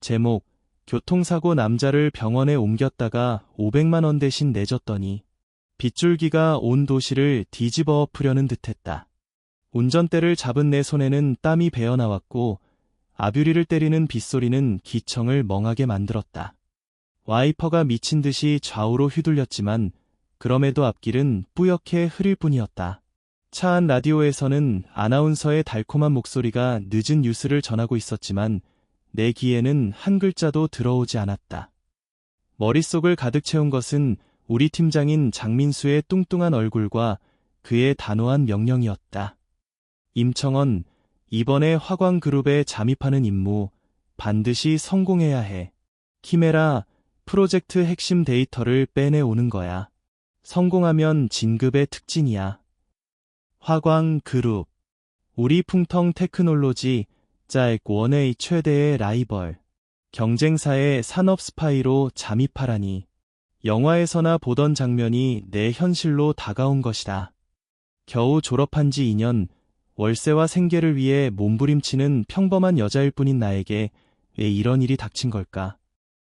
제목, 교통사고 남자를 병원에 옮겼다가 500만 원 대신 내줬더니 빗줄기가 온 도시를 뒤집어 엎으려는 듯했다. 운전대를 잡은 내 손에는 땀이 배어나왔고 아뷰리를 때리는 빗소리는 기청을 멍하게 만들었다. 와이퍼가 미친 듯이 좌우로 휘둘렸지만 그럼에도 앞길은 뿌옇게 흐릴 뿐이었다. 차 안 라디오에서는 아나운서의 달콤한 목소리가 늦은 뉴스를 전하고 있었지만 내 귀에는 한 글자도 들어오지 않았다. 머릿속을 가득 채운 것은 우리 팀장인 장민수의 뚱뚱한 얼굴과 그의 단호한 명령이었다. 임청원, 이번에 화광그룹에 잠입하는 임무 반드시 성공해야 해. 키메라, 프로젝트 핵심 데이터를 빼내오는 거야. 성공하면 진급의 특진이야. 화광그룹, 우리 풍텅 테크놀로지 짤1의 최대의 라이벌, 경쟁사의 산업 스파이로 잠입하라니. 영화에서나 보던 장면이 내 현실로 다가온 것이다. 겨우 졸업한 지 2년, 월세와 생계를 위해 몸부림치는 평범한 여자일 뿐인 나에게 왜 이런 일이 닥친 걸까?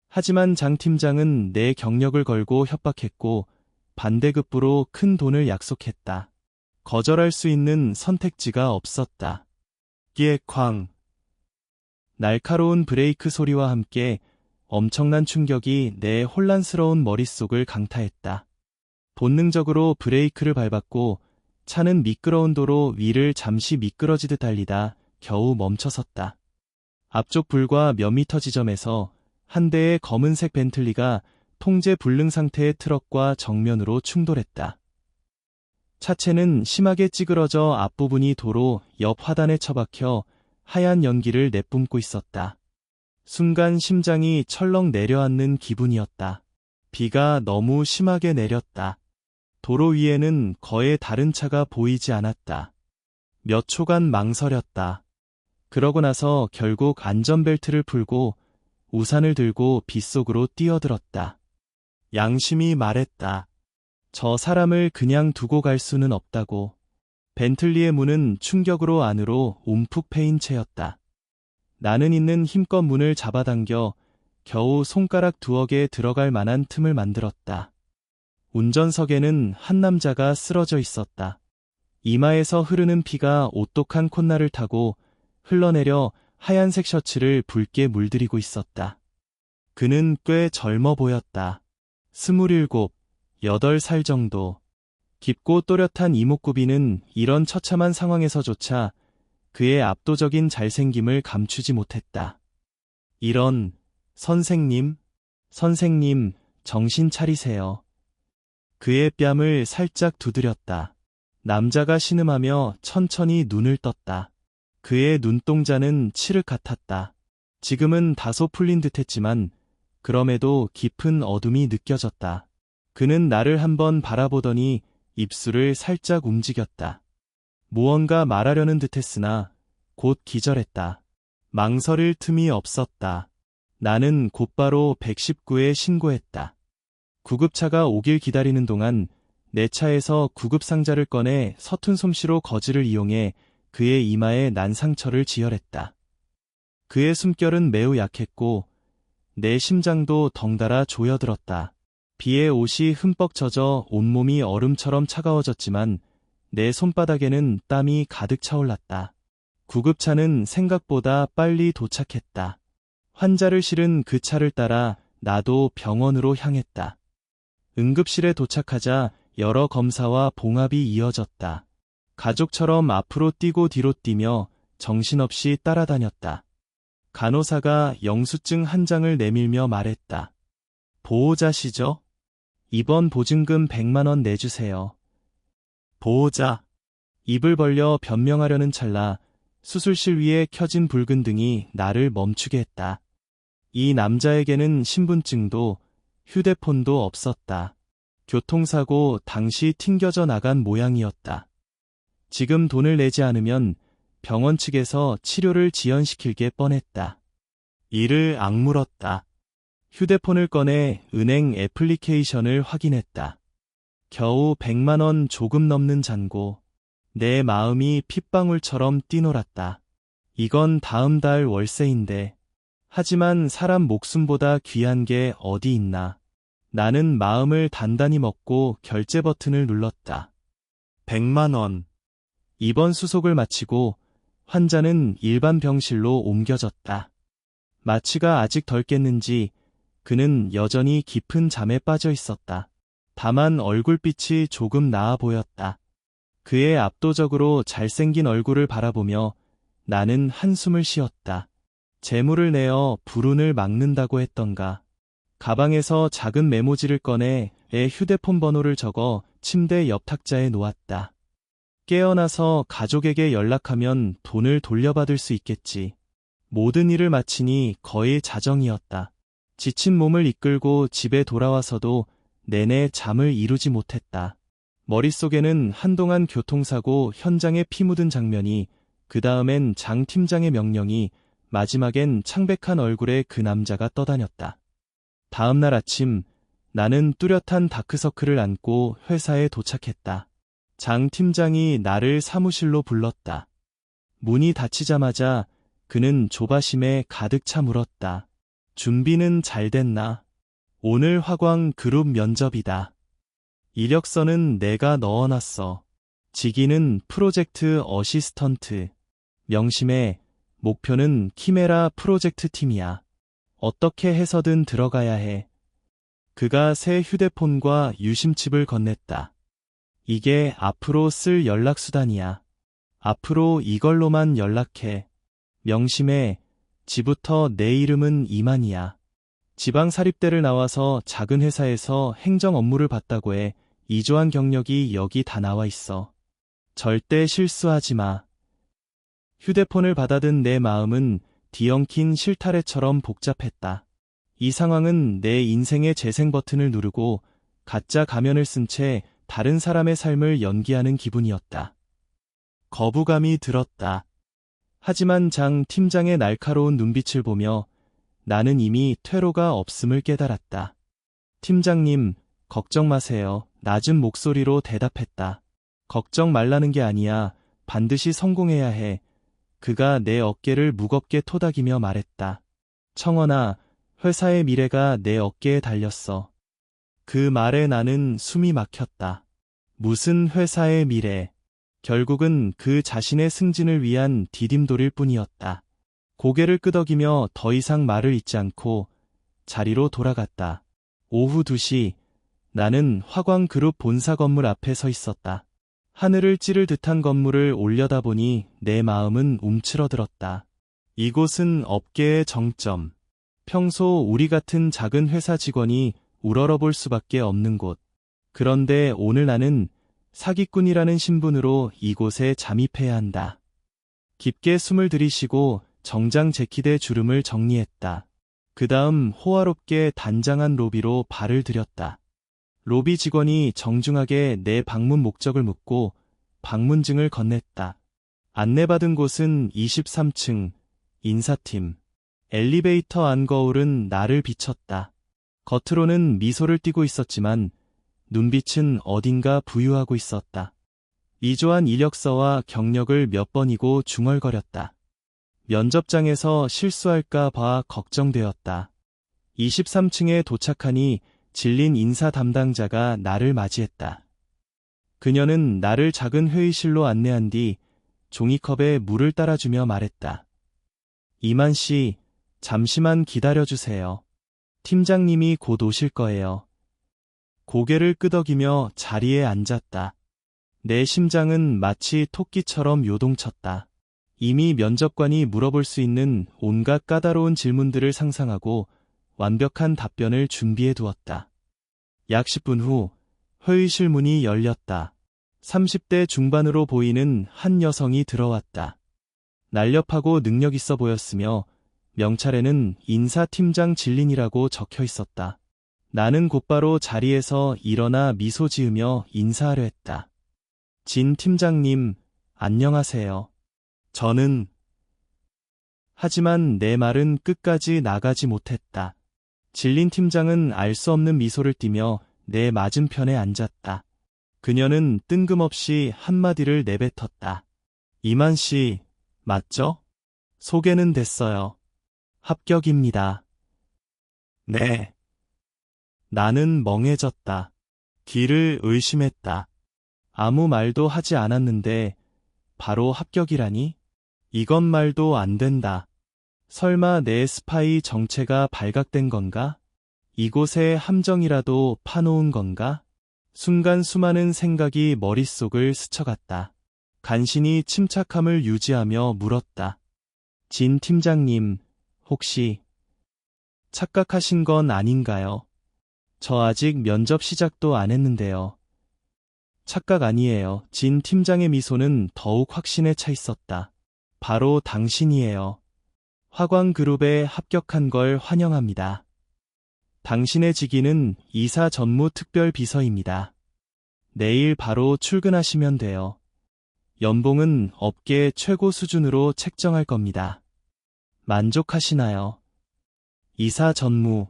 하지만 장 팀장은 내 경력을 걸고 협박했고 반대급부로 큰 돈을 약속했다. 거절할 수 있는 선택지가 없었다. 꽝. 날카로운 브레이크 소리와 함께 엄청난 충격이 내 혼란스러운 머릿속을 강타했다. 본능적으로 브레이크를 밟았고 차는 미끄러운 도로 위를 잠시 미끄러지듯 달리다 겨우 멈춰섰다. 앞쪽 불과 몇 미터 지점에서 한 대의 검은색 벤틀리가 통제 불능 상태의 트럭과 정면으로 충돌했다. 차체는 심하게 찌그러져 앞부분이 도로 옆 하단에 처박혀 하얀 연기를 내뿜고 있었다. 순간 심장이 철렁 내려앉는 기분이었다. 비가 너무 심하게 내렸다. 도로 위에는 거의 다른 차가 보이지 않았다. 몇 초간 망설였다. 그러고 나서 결국 안전벨트를 풀고 우산을 들고 빗속으로 뛰어들었다. 양심이 말했다. 저 사람을 그냥 두고 갈 수는 없다고. 벤틀리의 문은 충격으로 안으로 움푹 패인 채였다. 나는 있는 힘껏 문을 잡아당겨 겨우 손가락 두어 개 들어갈 만한 틈을 만들었다. 운전석에는 한 남자가 쓰러져 있었다. 이마에서 흐르는 피가 오똑한 콧날을 타고 흘러내려 하얀색 셔츠를 붉게 물들이고 있었다. 그는 꽤 젊어 보였다. 27, 8살 정도. 깊고 또렷한 이목구비는 이런 처참한 상황에서조차 그의 압도적인 잘생김을 감추지 못했다. 이런, 선생님, 정신 차리세요. 그의 뺨을 살짝 두드렸다. 남자가 신음하며 천천히 눈을 떴다. 그의 눈동자는 칠흑 같았다. 지금은 다소 풀린 듯했지만 그럼에도 깊은 어둠이 느껴졌다. 그는 나를 한번 바라보더니 입술을 살짝 움직였다. 무언가 말하려는 듯했으나 곧 기절했다. 망설일 틈이 없었다. 나는 곧바로 119에 신고했다. 구급차가 오길 기다리는 동안 내 차에서 구급상자를 꺼내 서툰 솜씨로 거즈를 이용해 그의 이마에 난 상처를 지혈했다. 그의 숨결은 매우 약했고 내 심장도 덩달아 조여들었다. 비에 옷이 흠뻑 젖어 온몸이 얼음처럼 차가워졌지만 내 손바닥에는 땀이 가득 차올랐다. 구급차는 생각보다 빨리 도착했다. 환자를 실은 그 차를 따라 나도 병원으로 향했다. 응급실에 도착하자 여러 검사와 봉합이 이어졌다. 가족처럼 앞으로 뛰고 뒤로 뛰며 정신없이 따라다녔다. 간호사가 영수증 한 장을 내밀며 말했다. 보호자시죠? 이번 보증금 100만 원 내주세요. 보호자. 입을 벌려 변명하려는 찰나 수술실 위에 켜진 붉은 등이 나를 멈추게 했다. 이 남자에게는 신분증도 휴대폰도 없었다. 교통사고 당시 튕겨져 나간 모양이었다. 지금 돈을 내지 않으면 병원 측에서 치료를 지연시킬 게 뻔했다. 이를 악물었다. 휴대폰을 꺼내 은행 애플리케이션을 확인했다. 겨우 100만 원 조금 넘는 잔고. 내 마음이 핏방울처럼 뛰놀았다. 이건 다음 달 월세인데. 하지만 사람 목숨보다 귀한 게 어디 있나. 나는 마음을 단단히 먹고 결제 버튼을 눌렀다. 100만 원. 입원 수속을 마치고 환자는 일반 병실로 옮겨졌다. 마취가 아직 덜 깼는지 그는 여전히 깊은 잠에 빠져 있었다. 다만 얼굴빛이 조금 나아 보였다. 그의 압도적으로 잘생긴 얼굴을 바라보며 나는 한숨을 쉬었다. 재물을 내어 불운을 막는다고 했던가. 가방에서 작은 메모지를 꺼내 애 휴대폰 번호를 적어 침대 옆 탁자에 놓았다. 깨어나서 가족에게 연락하면 돈을 돌려받을 수 있겠지. 모든 일을 마치니 거의 자정이었다. 지친 몸을 이끌고 집에 돌아와서도 내내 잠을 이루지 못했다. 머릿속에는 한동안 교통사고 현장에 피 묻은 장면이, 그 다음엔 장 팀장의 명령이, 마지막엔 창백한 얼굴의 그 남자가 떠다녔다. 다음 날 아침 나는 뚜렷한 다크서클을 안고 회사에 도착했다. 장 팀장이 나를 사무실로 불렀다. 문이 닫히자마자 그는 조바심에 가득 차 물었다. 준비는 잘 됐나? 오늘 화광 그룹 면접이다. 이력서는 내가 넣어놨어. 직위는 프로젝트 어시스턴트. 명심해. 목표는 키메라 프로젝트 팀이야. 어떻게 해서든 들어가야 해. 그가 새 휴대폰과 유심칩을 건넸다. 이게 앞으로 쓸 연락수단이야. 앞으로 이걸로만 연락해. 명심해. 지부터 내 이름은 이만이야. 지방사립대를 나와서 작은 회사에서 행정 업무를 봤다고 해. 이조한 경력이 여기 다 나와 있어. 절대 실수하지 마. 휴대폰을 받아든 내 마음은 뒤엉킨 실타래처럼 복잡했다. 이 상황은 내 인생의 재생 버튼을 누르고 가짜 가면을 쓴 채 다른 사람의 삶을 연기하는 기분이었다. 거부감이 들었다. 하지만 장 팀장의 날카로운 눈빛을 보며 나는 이미 퇴로가 없음을 깨달았다. 팀장님, 걱정 마세요. 낮은 목소리로 대답했다. 걱정 말라는 게 아니야. 반드시 성공해야 해. 그가 내 어깨를 무겁게 토닥이며 말했다. 청원아, 회사의 미래가 내 어깨에 달렸어. 그 말에 나는 숨이 막혔다. 무슨 회사의 미래? 결국은 그 자신의 승진을 위한 디딤돌일 뿐이었다. 고개를 끄덕이며 더 이상 말을 잇지 않고 자리로 돌아갔다. 오후 2시, 나는 화광그룹 본사 건물 앞에 서 있었다. 하늘을 찌를 듯한 건물을 올려다보니 내 마음은 움츠러들었다. 이곳은 업계의 정점. 평소 우리 같은 작은 회사 직원이 우러러볼 수밖에 없는 곳. 그런데 오늘 나는 사기꾼이라는 신분으로 이곳에 잠입해야 한다. 깊게 숨을 들이쉬고 정장 재킷의 주름을 정리했다. 그 다음 호화롭게 단장한 로비로 발을 들였다. 로비 직원이 정중하게 내 방문 목적을 묻고 방문증을 건넸다. 안내받은 곳은 23층, 인사팀. 엘리베이터 안 거울은 나를 비췄다. 겉으로는 미소를 띠고 있었지만 눈빛은 어딘가 부유하고 있었다. 이조한 이력서와 경력을 몇 번이고 중얼거렸다. 면접장에서 실수할까 봐 걱정되었다. 23층에 도착하니 질린 인사 담당자가 나를 맞이했다. 그녀는 나를 작은 회의실로 안내한 뒤 종이컵에 물을 따라주며 말했다. 이만 씨, 잠시만 기다려주세요. 팀장님이 곧 오실 거예요. 고개를 끄덕이며 자리에 앉았다. 내 심장은 마치 토끼처럼 요동쳤다. 이미 면접관이 물어볼 수 있는 온갖 까다로운 질문들을 상상하고 완벽한 답변을 준비해 두었다. 약 10분 후 회의실 문이 열렸다. 30대 중반으로 보이는 한 여성이 들어왔다. 날렵하고 능력 있어 보였으며 명찰에는 인사팀장 진린이라고 적혀 있었다. 나는 곧바로 자리에서 일어나 미소 지으며 인사하려 했다. 진 팀장님, 안녕하세요. 저는... 하지만 내 말은 끝까지 나가지 못했다. 진린 팀장은 알 수 없는 미소를 띠며 내 맞은편에 앉았다. 그녀는 뜬금없이 한마디를 내뱉었다. 이만 씨, 맞죠? 소개는 됐어요. 합격입니다. 네. 나는 멍해졌다. 뒤를 의심했다. 아무 말도 하지 않았는데 바로 합격이라니? 이건 말도 안 된다. 설마 내 스파이 정체가 발각된 건가? 이곳에 함정이라도 파놓은 건가? 순간 수많은 생각이 머릿속을 스쳐갔다. 간신히 침착함을 유지하며 물었다. 진 팀장님, 혹시 착각하신 건 아닌가요? 저 아직 면접 시작도 안 했는데요. 착각 아니에요. 진 팀장의 미소는 더욱 확신에 차 있었다. 바로 당신이에요. 화광그룹에 합격한 걸 환영합니다. 당신의 직위는 이사 전무 특별비서입니다. 내일 바로 출근하시면 돼요. 연봉은 업계 최고 수준으로 책정할 겁니다. 만족하시나요? 이사 전무,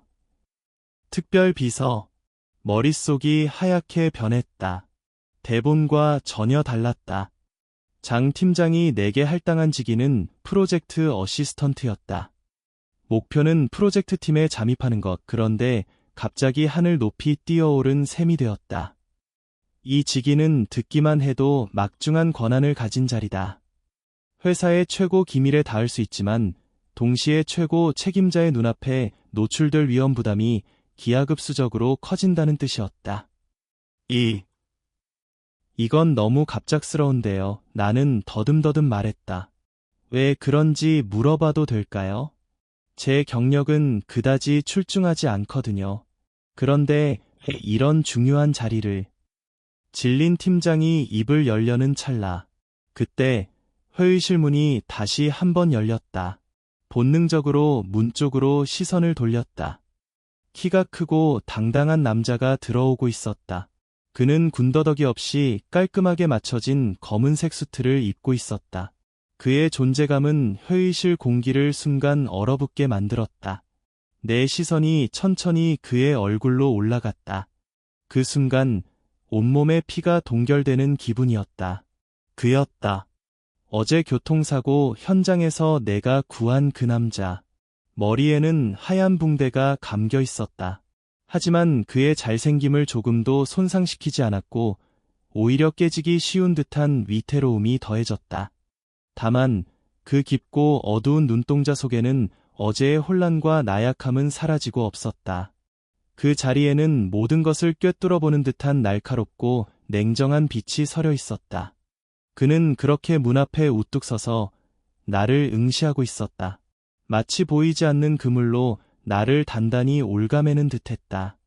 특별비서, 머릿속이 하얗게 변했다. 대본과 전혀 달랐다. 장 팀장이 내게 할당한 직위는 프로젝트 어시스턴트였다. 목표는 프로젝트 팀에 잠입하는 것. 그런데 갑자기 하늘 높이 뛰어오른 셈이 되었다. 이 직위는 듣기만 해도 막중한 권한을 가진 자리다. 회사의 최고 기밀에 닿을 수 있지만 동시에 최고 책임자의 눈앞에 노출될 위험 부담이 기하급수적으로 커진다는 뜻이었다. 이건 너무 갑작스러운데요. 나는 더듬더듬 말했다. 왜 그런지 물어봐도 될까요? 제 경력은 그다지 출중하지 않거든요. 그런데 이런 중요한 자리를. 질린 팀장이 입을 열려는 찰나. 그때 회의실 문이 다시 한 번 열렸다. 본능적으로 문 쪽으로 시선을 돌렸다. 키가 크고 당당한 남자가 들어오고 있었다. 그는 군더더기 없이 깔끔하게 맞춰진 검은색 수트를 입고 있었다. 그의 존재감은 회의실 공기를 순간 얼어붙게 만들었다. 내 시선이 천천히 그의 얼굴로 올라갔다. 그 순간 온몸에 피가 동결되는 기분이었다. 그였다. 어제 교통사고 현장에서 내가 구한 그 남자. 머리에는 하얀 붕대가 감겨 있었다. 하지만 그의 잘생김을 조금도 손상시키지 않았고 오히려 깨지기 쉬운 듯한 위태로움이 더해졌다. 다만 그 깊고 어두운 눈동자 속에는 어제의 혼란과 나약함은 사라지고 없었다. 그 자리에는 모든 것을 꿰뚫어보는 듯한 날카롭고 냉정한 빛이 서려 있었다. 그는 그렇게 문 앞에 우뚝 서서 나를 응시하고 있었다. 마치 보이지 않는 그물로 나를 단단히 올가매는 듯했다.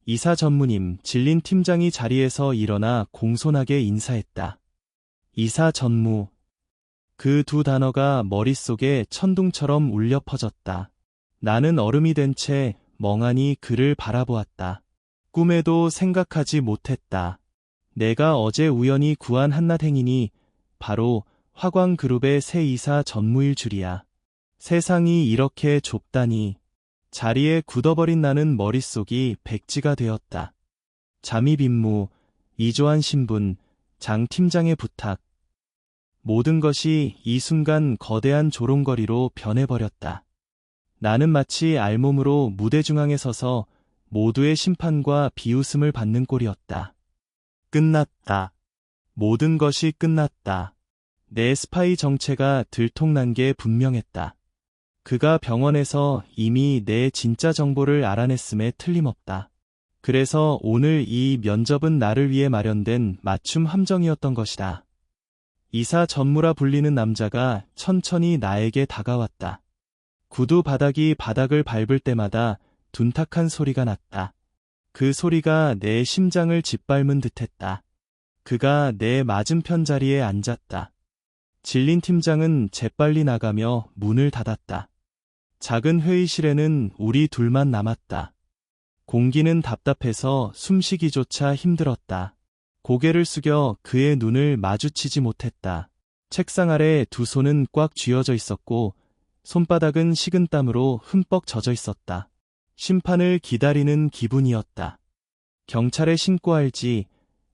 이사 전무님, 질린 팀장이 자리에서 일어나 공손하게 인사했다. 이사 전무. 그 두 단어가 머릿속에 천둥처럼 울려 퍼졌다. 나는 얼음이 된 채 멍하니 그를 바라보았다. 꿈에도 생각하지 못했다. 내가 어제 우연히 구한 한낱 행인이 바로 화광그룹의 새 이사 전무일 줄이야. 세상이 이렇게 좁다니. 자리에 굳어버린 나는 머릿속이 백지가 되었다. 잠입 임무, 이조한 신분, 장 팀장의 부탁. 모든 것이 이 순간 거대한 조롱거리로 변해버렸다. 나는 마치 알몸으로 무대 중앙에 서서 모두의 심판과 비웃음을 받는 꼴이었다. 끝났다. 모든 것이 끝났다. 내 스파이 정체가 들통난 게 분명했다. 그가 병원에서 이미 내 진짜 정보를 알아냈음에 틀림없다. 그래서 오늘 이 면접은 나를 위해 마련된 맞춤 함정이었던 것이다. 이사 전무라 불리는 남자가 천천히 나에게 다가왔다. 구두 바닥이 바닥을 밟을 때마다 둔탁한 소리가 났다. 그 소리가 내 심장을 짓밟은 듯했다. 그가 내 맞은편 자리에 앉았다. 질린 팀장은 재빨리 나가며 문을 닫았다. 작은 회의실에는 우리 둘만 남았다. 공기는 답답해서 숨쉬기조차 힘들었다. 고개를 숙여 그의 눈을 마주치지 못했다. 책상 아래 두 손은 꽉 쥐어져 있었고 손바닥은 식은땀으로 흠뻑 젖어 있었다. 심판을 기다리는 기분이었다. 경찰에 신고할지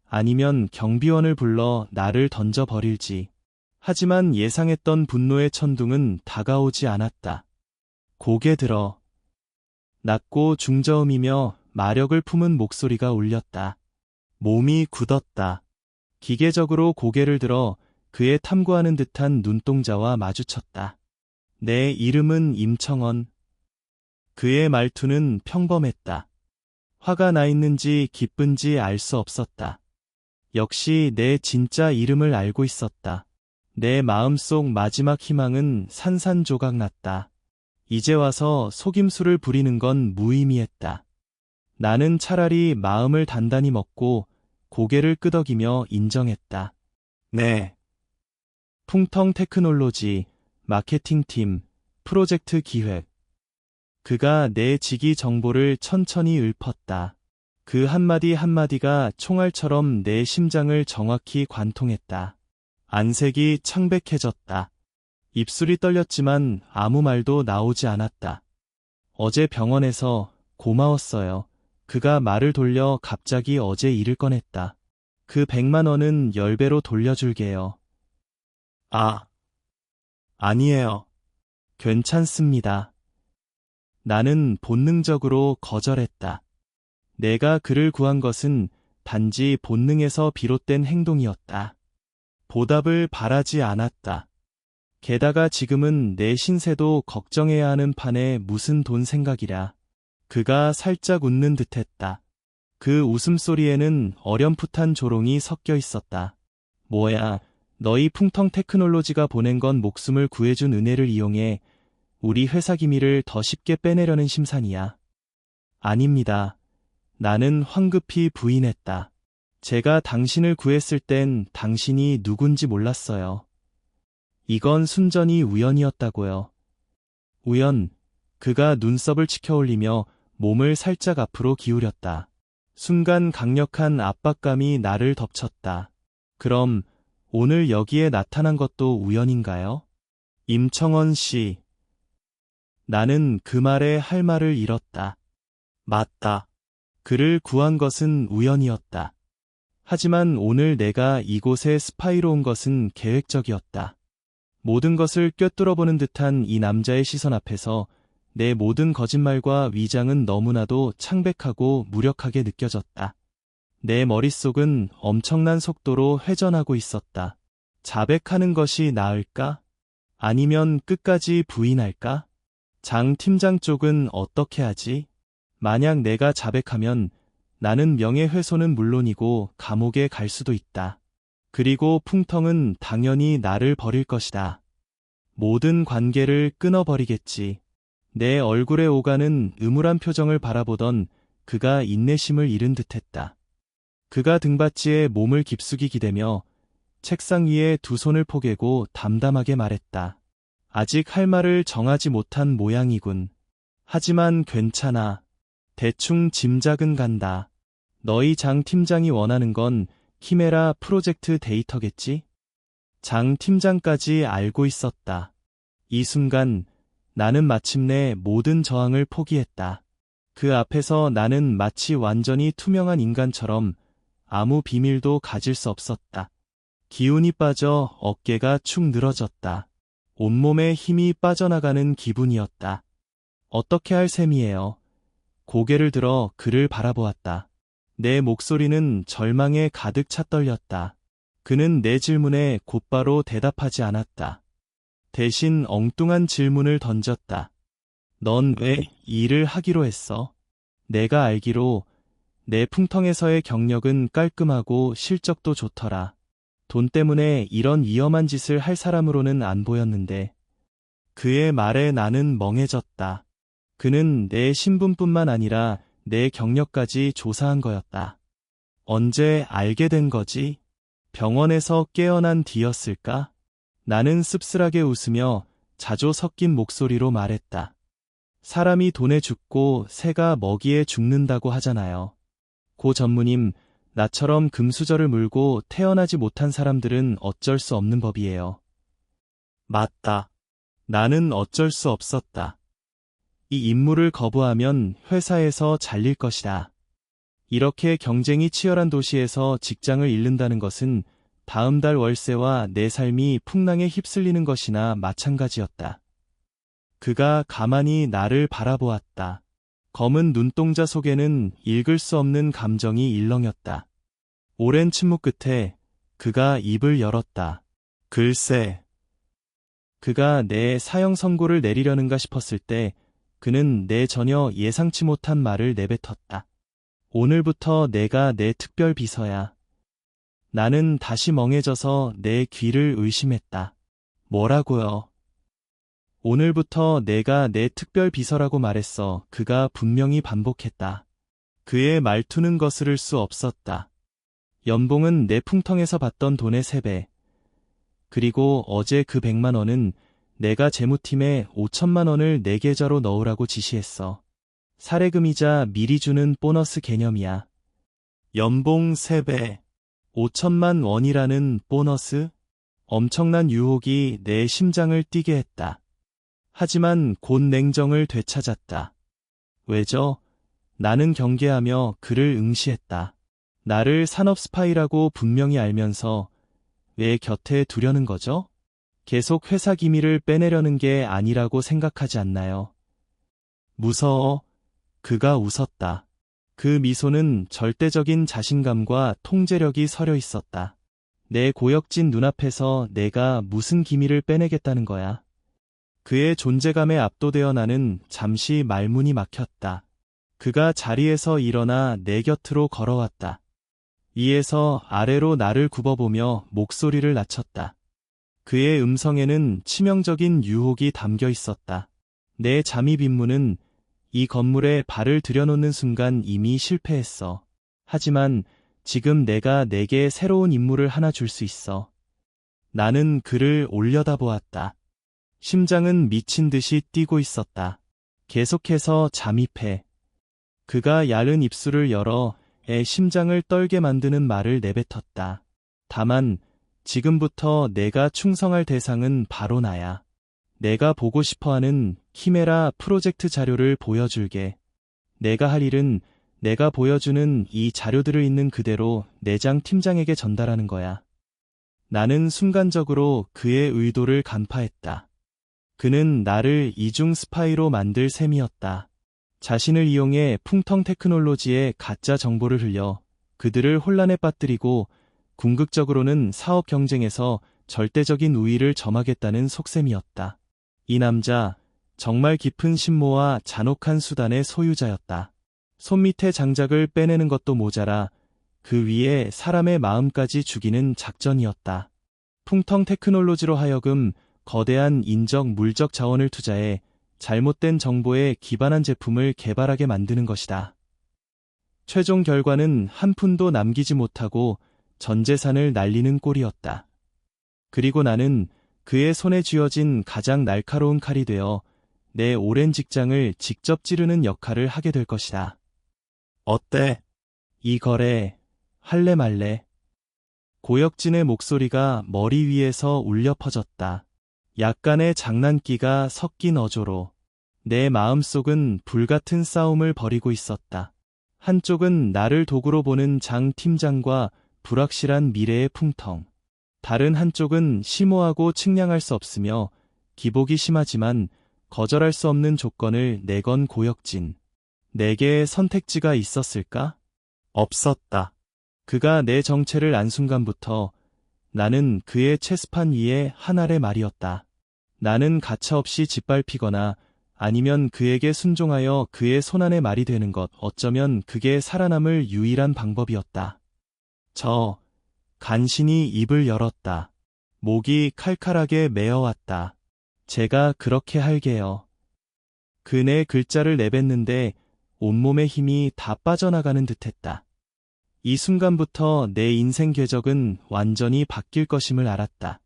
아니면 경비원을 불러 나를 던져버릴지. 하지만 예상했던 분노의 천둥은 다가오지 않았다. 고개 들어. 낮고 중저음이며 마력을 품은 목소리가 울렸다. 몸이 굳었다. 기계적으로 고개를 들어 그의 탐구하는 듯한 눈동자와 마주쳤다. 내 이름은 임청원. 그의 말투는 평범했다. 화가 나 있는지 기쁜지 알 수 없었다. 역시 내 진짜 이름을 알고 있었다. 내 마음속 마지막 희망은 산산조각 났다. 이제 와서 속임수를 부리는 건 무의미했다. 나는 차라리 마음을 단단히 먹고 고개를 끄덕이며 인정했다. 네. 풍텅 테크놀로지, 마케팅팀, 프로젝트 기획. 그가 내 직위 정보를 천천히 읊었다. 그 한마디 한마디가 총알처럼 내 심장을 정확히 관통했다. 안색이 창백해졌다. 입술이 떨렸지만 아무 말도 나오지 않았다. 어제 병원에서 고마웠어요. 그가 말을 돌려 갑자기 어제 일을 꺼냈다. 그 100만 원은 10배로 돌려줄게요. 아, 아니에요. 괜찮습니다. 나는 본능적으로 거절했다. 내가 그를 구한 것은 단지 본능에서 비롯된 행동이었다. 보답을 바라지 않았다. 게다가 지금은 내 신세도 걱정해야 하는 판에 무슨 돈 생각이랴. 그가 살짝 웃는 듯했다. 그 웃음소리에는 어렴풋한 조롱이 섞여 있었다. 뭐야, 너희 풍텅 테크놀로지가 보낸 건 목숨을 구해준 은혜를 이용해 우리 회사 기밀을 더 쉽게 빼내려는 심산이야. 아닙니다. 나는 황급히 부인했다. 제가 당신을 구했을 땐 당신이 누군지 몰랐어요. 이건 순전히 우연이었다고요. 우연. 그가 눈썹을 치켜 올리며 몸을 살짝 앞으로 기울였다. 순간 강력한 압박감이 나를 덮쳤다. 그럼 오늘 여기에 나타난 것도 우연인가요? 임청원 씨. 나는 그 말에 할 말을 잃었다. 맞다. 그를 구한 것은 우연이었다. 하지만 오늘 내가 이곳에 스파이로 온 것은 계획적이었다. 모든 것을 꿰뚫어보는 듯한 이 남자의 시선 앞에서 내 모든 거짓말과 위장은 너무나도 창백하고 무력하게 느껴졌다. 내 머릿속은 엄청난 속도로 회전하고 있었다. 자백하는 것이 나을까? 아니면 끝까지 부인할까? 장 팀장 쪽은 어떻게 하지? 만약 내가 자백하면 나는 명예훼손은 물론이고 감옥에 갈 수도 있다. 그리고 풍텅은 당연히 나를 버릴 것이다. 모든 관계를 끊어버리겠지. 내 얼굴에 오가는 음울한 표정을 바라보던 그가 인내심을 잃은 듯했다. 그가 등받이에 몸을 깊숙이 기대며 책상 위에 두 손을 포개고 담담하게 말했다. 아직 할 말을 정하지 못한 모양이군. 하지만 괜찮아. 대충 짐작은 간다. 너희 장 팀장이 원하는 건 키메라 프로젝트 데이터겠지? 장 팀장까지 알고 있었다. 이 순간 나는 마침내 모든 저항을 포기했다. 그 앞에서 나는 마치 완전히 투명한 인간처럼 아무 비밀도 가질 수 없었다. 기운이 빠져 어깨가 축 늘어졌다. 온몸에 힘이 빠져나가는 기분이었다. 어떻게 할 셈이에요? 고개를 들어 그를 바라보았다. 내 목소리는 절망에 가득 차 떨렸다. 그는 내 질문에 곧바로 대답하지 않았다. 대신 엉뚱한 질문을 던졌다. 넌 왜 이 일을 하기로 했어? 내가 알기로 내 풍텅에서의 경력은 깔끔하고 실적도 좋더라. 돈 때문에 이런 위험한 짓을 할 사람으로는 안 보였는데. 그의 말에 나는 멍해졌다. 그는 내 신분뿐만 아니라 내 경력까지 조사한 거였다. 언제 알게 된 거지? 병원에서 깨어난 뒤였을까? 나는 씁쓸하게 웃으며 자조 섞인 목소리로 말했다. 사람이 돈에 죽고 새가 먹이에 죽는다고 하잖아요. 고 전무님, 나처럼 금수저를 물고 태어나지 못한 사람들은 어쩔 수 없는 법이에요. 맞다. 나는 어쩔 수 없었다. 이 임무를 거부하면 회사에서 잘릴 것이다. 이렇게 경쟁이 치열한 도시에서 직장을 잃는다는 것은 다음 달 월세와 내 삶이 풍랑에 휩쓸리는 것이나 마찬가지였다. 그가 가만히 나를 바라보았다. 검은 눈동자 속에는 읽을 수 없는 감정이 일렁였다. 오랜 침묵 끝에 그가 입을 열었다. 글쎄. 그가 내 사형 선고를 내리려는가 싶었을 때 그는 내 전혀 예상치 못한 말을 내뱉었다. 오늘부터 내가 내 특별 비서야. 나는 다시 멍해져서 내 귀를 의심했다. 뭐라고요? 오늘부터 내가 내 특별 비서라고 말했어. 그가 분명히 반복했다. 그의 말투는 거스를 수 없었다. 연봉은 내 풍텅에서 받던 돈의 3배. 그리고 어제 그 100만 원은 내가 재무팀에 5천만 원을 내 계좌로 넣으라고 지시했어. 사례금이자 미리 주는 보너스 개념이야. 연봉 3배, 5천만 원이라는 보너스? 엄청난 유혹이 내 심장을 뛰게 했다. 하지만 곧 냉정을 되찾았다. 왜죠? 나는 경계하며 그를 응시했다. 나를 산업 스파이라고 분명히 알면서 왜 곁에 두려는 거죠? 계속 회사 기밀을 빼내려는 게 아니라고 생각하지 않나요? 무서워. 그가 웃었다. 그 미소는 절대적인 자신감과 통제력이 서려 있었다. 내 고역진 눈앞에서 내가 무슨 기밀을 빼내겠다는 거야. 그의 존재감에 압도되어 나는 잠시 말문이 막혔다. 그가 자리에서 일어나 내 곁으로 걸어왔다. 위에서 아래로 나를 굽어보며 목소리를 낮췄다. 그의 음성에는 치명적인 유혹이 담겨 있었다. 내 잠입 임무는 이 건물에 발을 들여놓는 순간 이미 실패했어. 하지만 지금 내가 내게 새로운 임무를 하나 줄 수 있어. 나는 그를 올려다보았다. 심장은 미친 듯이 뛰고 있었다. 계속해서 잠입해. 그가 얇은 입술을 열어 애 심장을 떨게 만드는 말을 내뱉었다. 다만 지금부터 내가 충성할 대상은 바로 나야. 내가 보고 싶어하는 키메라 프로젝트 자료를 보여줄게. 내가 할 일은 내가 보여주는 이 자료들을 있는 그대로 내장 팀장에게 전달하는 거야. 나는 순간적으로 그의 의도를 간파했다. 그는 나를 이중 스파이로 만들 셈이었다. 자신을 이용해 풍텅 테크놀로지에 가짜 정보를 흘려 그들을 혼란에 빠뜨리고 궁극적으로는 사업 경쟁에서 절대적인 우위를 점하겠다는 속셈이었다. 이 남자, 정말 깊은 심모와 잔혹한 수단의 소유자였다. 손밑의 장작을 빼내는 것도 모자라 그 위에 사람의 마음까지 죽이는 작전이었다. 풍텅 테크놀로지로 하여금 거대한 인적 물적 자원을 투자해 잘못된 정보에 기반한 제품을 개발하게 만드는 것이다. 최종 결과는 한 푼도 남기지 못하고 전 재산을 날리는 꼴이었다. 그리고 나는 그의 손에 쥐어진 가장 날카로운 칼이 되어 내 오랜 직장을 직접 찌르는 역할을 하게 될 것이다. 어때? 이 거래 할래 말래? 고역진의 목소리가 머리 위에서 울려 퍼졌다. 약간의 장난기가 섞인 어조로. 내 마음속은 불같은 싸움을 벌이고 있었다. 한쪽은 나를 도구로 보는 장 팀장과 불확실한 미래의 풍텅. 다른 한쪽은 심오하고 측량할 수 없으며 기복이 심하지만 거절할 수 없는 조건을 내건 고역진. 내게 선택지가 있었을까? 없었다. 그가 내 정체를 안 순간부터 나는 그의 체스판 위에 한 알의 말이었다. 나는 가차없이 짓밟히거나 아니면 그에게 순종하여 그의 손안의 말이 되는 것, 어쩌면 그게 살아남을 유일한 방법이었다. 간신히 입을 열었다. 목이 칼칼하게 메어왔다. 제가 그렇게 할게요. 그네 글자를 내뱉는데 온몸의 힘이 다 빠져나가는 듯했다. 이 순간부터 내 인생 궤적은 완전히 바뀔 것임을 알았다.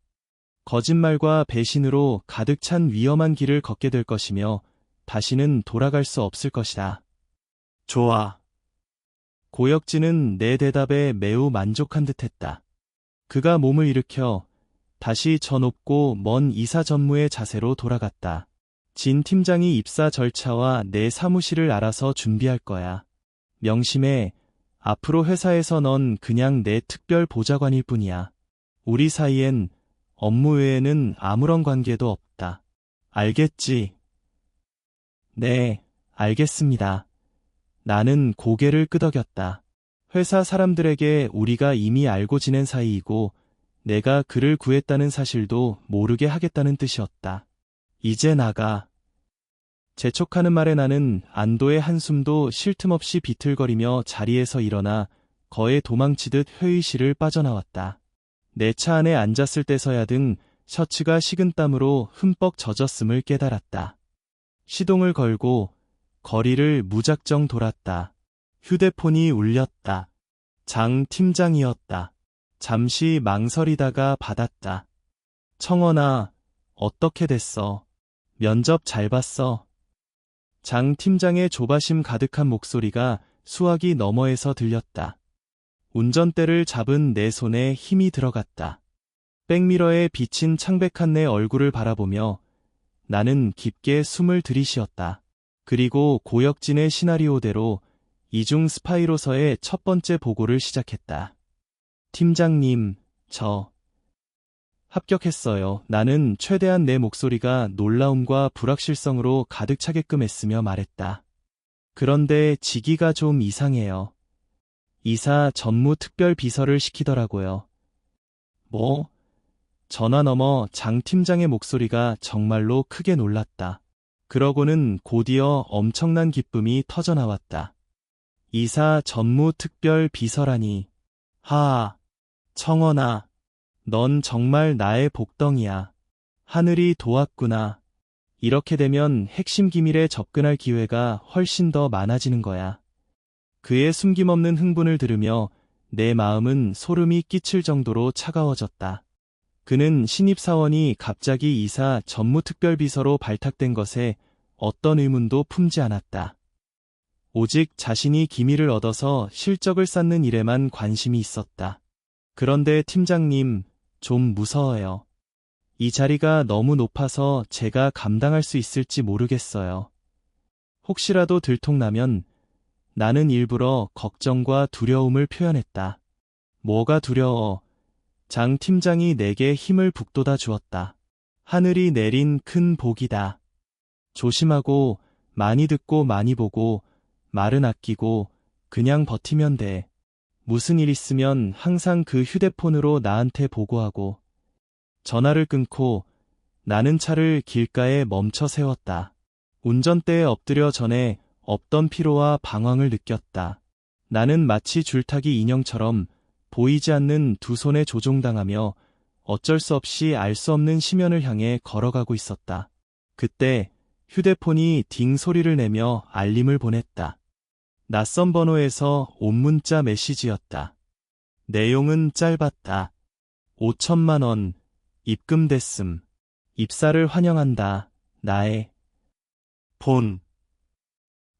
거짓말과 배신으로 가득 찬 위험한 길을 걷게 될 것이며 다시는 돌아갈 수 없을 것이다. 좋아. 고역진은 내 대답에 매우 만족한 듯했다. 그가 몸을 일으켜 다시 저 높고 먼 이사 전무의 자세로 돌아갔다. 진 팀장이 입사 절차와 내 사무실을 알아서 준비할 거야. 명심해. 앞으로 회사에서 넌 그냥 내 특별 보좌관일 뿐이야. 우리 사이엔 업무 외에는 아무런 관계도 없다. 알겠지? 네, 알겠습니다. 나는 고개를 끄덕였다. 회사 사람들에게 우리가 이미 알고 지낸 사이이고 내가 그를 구했다는 사실도 모르게 하겠다는 뜻이었다. 이제 나가. 재촉하는 말에 나는 안도의 한숨도 쉴 틈 없이 비틀거리며 자리에서 일어나 거에 도망치듯 회의실을 빠져나왔다. 내 차 안에 앉았을 때서야 등 셔츠가 식은땀으로 흠뻑 젖었음을 깨달았다. 시동을 걸고 거리를 무작정 돌았다. 휴대폰이 울렸다. 장 팀장이었다. 잠시 망설이다가 받았다. 청원아, 어떻게 됐어? 면접 잘 봤어? 장 팀장의 조바심 가득한 목소리가 수화기 너머에서 들렸다. 운전대를 잡은 내 손에 힘이 들어갔다. 백미러에 비친 창백한 내 얼굴을 바라보며 나는 깊게 숨을 들이쉬었다. 그리고 고역진의 시나리오대로 이중 스파이로서의 첫 번째 보고를 시작했다. 팀장님, 저 합격했어요. 나는 최대한 내 목소리가 놀라움과 불확실성으로 가득 차게끔 애쓰며 말했다. 그런데 직위가 좀 이상해요. 이사 전무 특별 비서를 시키더라고요. 뭐? 전화 너머 장 팀장의 목소리가 정말로 크게 놀랐다. 그러고는 곧이어 엄청난 기쁨이 터져나왔다. 이사 전무 특별 비서라니. 하아, 청원아, 넌 정말 나의 복덩이야. 하늘이 도왔구나. 이렇게 되면 핵심 기밀에 접근할 기회가 훨씬 더 많아지는 거야. 그의 숨김없는 흥분을 들으며 내 마음은 소름이 끼칠 정도로 차가워졌다. 그는 신입사원이 갑자기 이사 전무특별비서로 발탁된 것에 어떤 의문도 품지 않았다. 오직 자신이 기밀을 얻어서 실적을 쌓는 일에만 관심이 있었다. 그런데 팀장님, 좀 무서워요. 이 자리가 너무 높아서 제가 감당할 수 있을지 모르겠어요. 혹시라도 들통나면 나는 일부러 걱정과 두려움을 표현했다. 뭐가 두려워? 장 팀장이 내게 힘을 북돋아 주었다. 하늘이 내린 큰 복이다. 조심하고 많이 듣고 많이 보고 말은 아끼고 그냥 버티면 돼. 무슨 일 있으면 항상 그 휴대폰으로 나한테 보고하고. 전화를 끊고 나는 차를 길가에 멈춰 세웠다. 운전대에 엎드려 전에 없던 피로와 방황을 느꼈다. 나는 마치 줄타기 인형처럼 보이지 않는 두 손에 조종당하며 어쩔 수 없이 알 수 없는 심연을 향해 걸어가고 있었다. 그때 휴대폰이 딩 소리를 내며 알림을 보냈다. 낯선 번호에서 옴문자 메시지였다. 내용은 짧았다. 5천만 원, 입금됐음. 입사를 환영한다. 나의 본.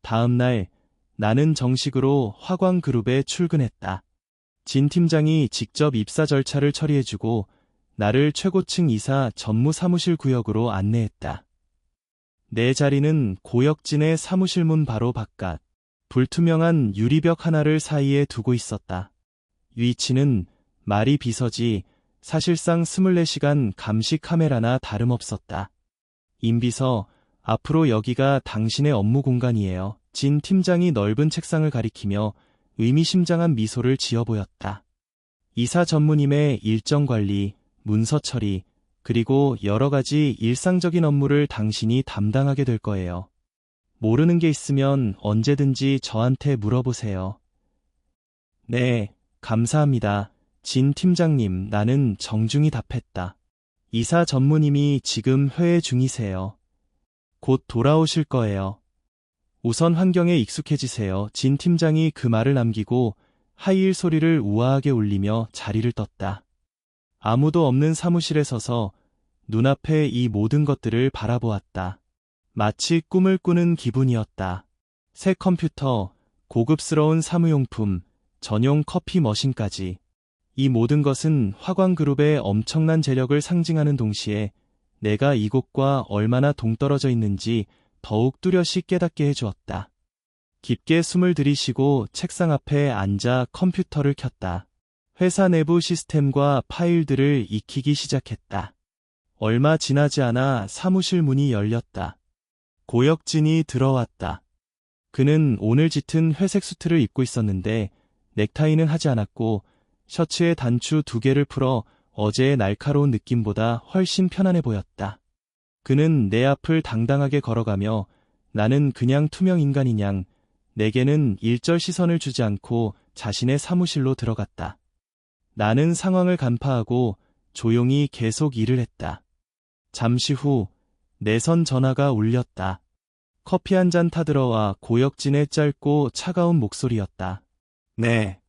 다음 날 나는 정식으로 화광그룹에 출근했다. 진 팀장이 직접 입사 절차를 처리해주고 나를 최고층 이사 전무사무실 구역으로 안내했다. 내 자리는 고역진의 사무실 문 바로 바깥. 불투명한 유리벽 하나를 사이에 두고 있었다. 위치는 말이 비서지 사실상 24시간 감시 카메라나 다름없었다. 임 비서, 앞으로 여기가 당신의 업무 공간이에요. 진 팀장이 넓은 책상을 가리키며 의미심장한 미소를 지어 보였다. 이사 전무님의 일정 관리, 문서 처리, 그리고 여러 가지 일상적인 업무를 당신이 담당하게 될 거예요. 모르는 게 있으면 언제든지 저한테 물어보세요. 네, 감사합니다. 진 팀장님, 나는 정중히 답했다. 이사 전무님이 지금 회의 중이세요. 곧 돌아오실 거예요. 우선 환경에 익숙해지세요. 진 팀장이 그 말을 남기고 하이힐 소리를 우아하게 울리며 자리를 떴다. 아무도 없는 사무실에 서서 눈앞에 이 모든 것들을 바라보았다. 마치 꿈을 꾸는 기분이었다. 새 컴퓨터, 고급스러운 사무용품, 전용 커피 머신까지. 이 모든 것은 화광그룹의 엄청난 재력을 상징하는 동시에 내가 이곳과 얼마나 동떨어져 있는지 더욱 뚜렷이 깨닫게 해주었다. 깊게 숨을 들이쉬고 책상 앞에 앉아 컴퓨터를 켰다. 회사 내부 시스템과 파일들을 익히기 시작했다. 얼마 지나지 않아 사무실 문이 열렸다. 고혁진이 들어왔다. 그는 오늘 짙은 회색 수트를 입고 있었는데 넥타이는 하지 않았고 셔츠에 단추 2개를 풀어 어제의 날카로운 느낌보다 훨씬 편안해 보였다. 그는 내 앞을 당당하게 걸어가며 나는 그냥 투명 인간인 양 내게는 일절 시선을 주지 않고 자신의 사무실로 들어갔다. 나는 상황을 간파하고 조용히 계속 일을 했다. 잠시 후 내선 전화가 울렸다. 커피 한 잔 타들어와 고혁진의 짧고 차가운 목소리였다. 네.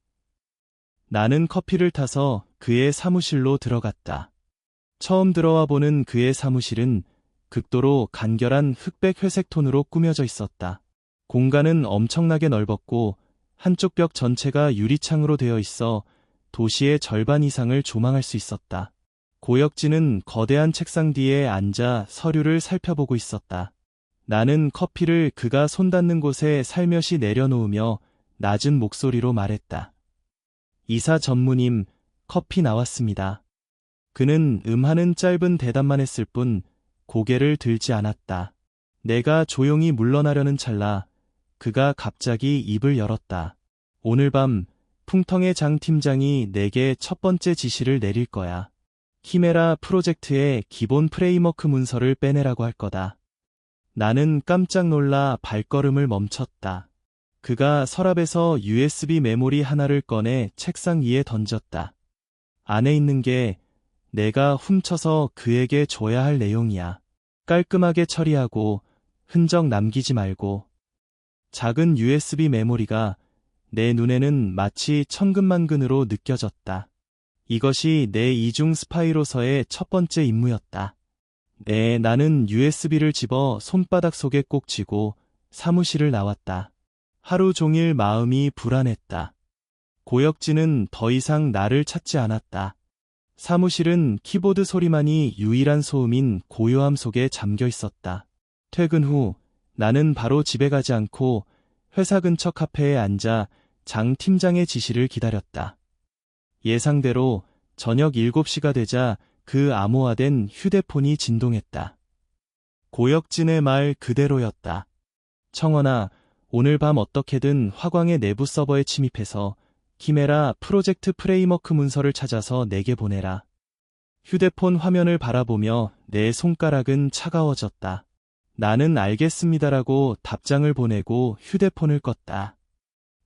나는 커피를 타서 그의 사무실로 들어갔다. 처음 들어와 보는 그의 사무실은 극도로 간결한 흑백 회색 톤으로 꾸며져 있었다. 공간은 엄청나게 넓었고 한쪽 벽 전체가 유리창으로 되어 있어 도시의 절반 이상을 조망할 수 있었다. 고혁진은 거대한 책상 뒤에 앉아 서류를 살펴보고 있었다. 나는 커피를 그가 손 닿는 곳에 살며시 내려놓으며 낮은 목소리로 말했다. 이사 전무님, 커피 나왔습니다. 그는 하는 짧은 대답만 했을 뿐 고개를 들지 않았다. 내가 조용히 물러나려는 찰나 그가 갑자기 입을 열었다. 오늘 밤 풍텅의 장 팀장이 내게 첫 번째 지시를 내릴 거야. 키메라 프로젝트의 기본 프레임워크 문서를 빼내라고 할 거다. 나는 깜짝 놀라 발걸음을 멈췄다. 그가 서랍에서 USB 메모리 하나를 꺼내 책상 위에 던졌다. 안에 있는 게 내가 훔쳐서 그에게 줘야 할 내용이야. 깔끔하게 처리하고 흔적 남기지 말고. 작은 USB 메모리가 내 눈에는 마치 천근만근으로 느껴졌다. 이것이 내 이중 스파이로서의 첫 번째 임무였다. 네, 나는 USB를 집어 손바닥 속에 꼭 쥐고 사무실을 나왔다. 하루 종일 마음이 불안했다. 고혁진은 더 이상 나를 찾지 않았다. 사무실은 키보드 소리만이 유일한 소음인 고요함 속에 잠겨 있었다. 퇴근 후 나는 바로 집에 가지 않고 회사 근처 카페에 앉아 장 팀장의 지시를 기다렸다. 예상대로 저녁 7시가 되자 그 암호화된 휴대폰이 진동했다. 고혁진의 말 그대로였다. 청원아, 오늘 밤 어떻게든 화광의 내부 서버에 침입해서 키메라 프로젝트 프레임워크 문서를 찾아서 내게 보내라. 휴대폰 화면을 바라보며 내 손가락은 차가워졌다. 나는 알겠습니다라고 답장을 보내고 휴대폰을 껐다.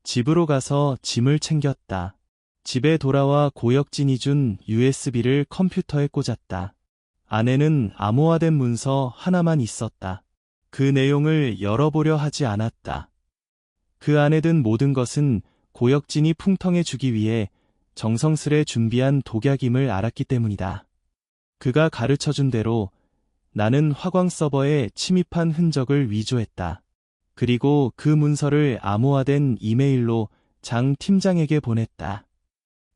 집으로 가서 짐을 챙겼다. 집에 돌아와 고혁진이 준 USB를 컴퓨터에 꽂았다. 안에는 암호화된 문서 하나만 있었다. 그 내용을 열어보려 하지 않았다. 그 안에 든 모든 것은 고혁진이 풍덩해 주기 위해 정성스레 준비한 독약임을 알았기 때문이다. 그가 가르쳐준 대로 나는 화광 서버에 침입한 흔적을 위조했다. 그리고 그 문서를 암호화된 이메일로 장 팀장에게 보냈다.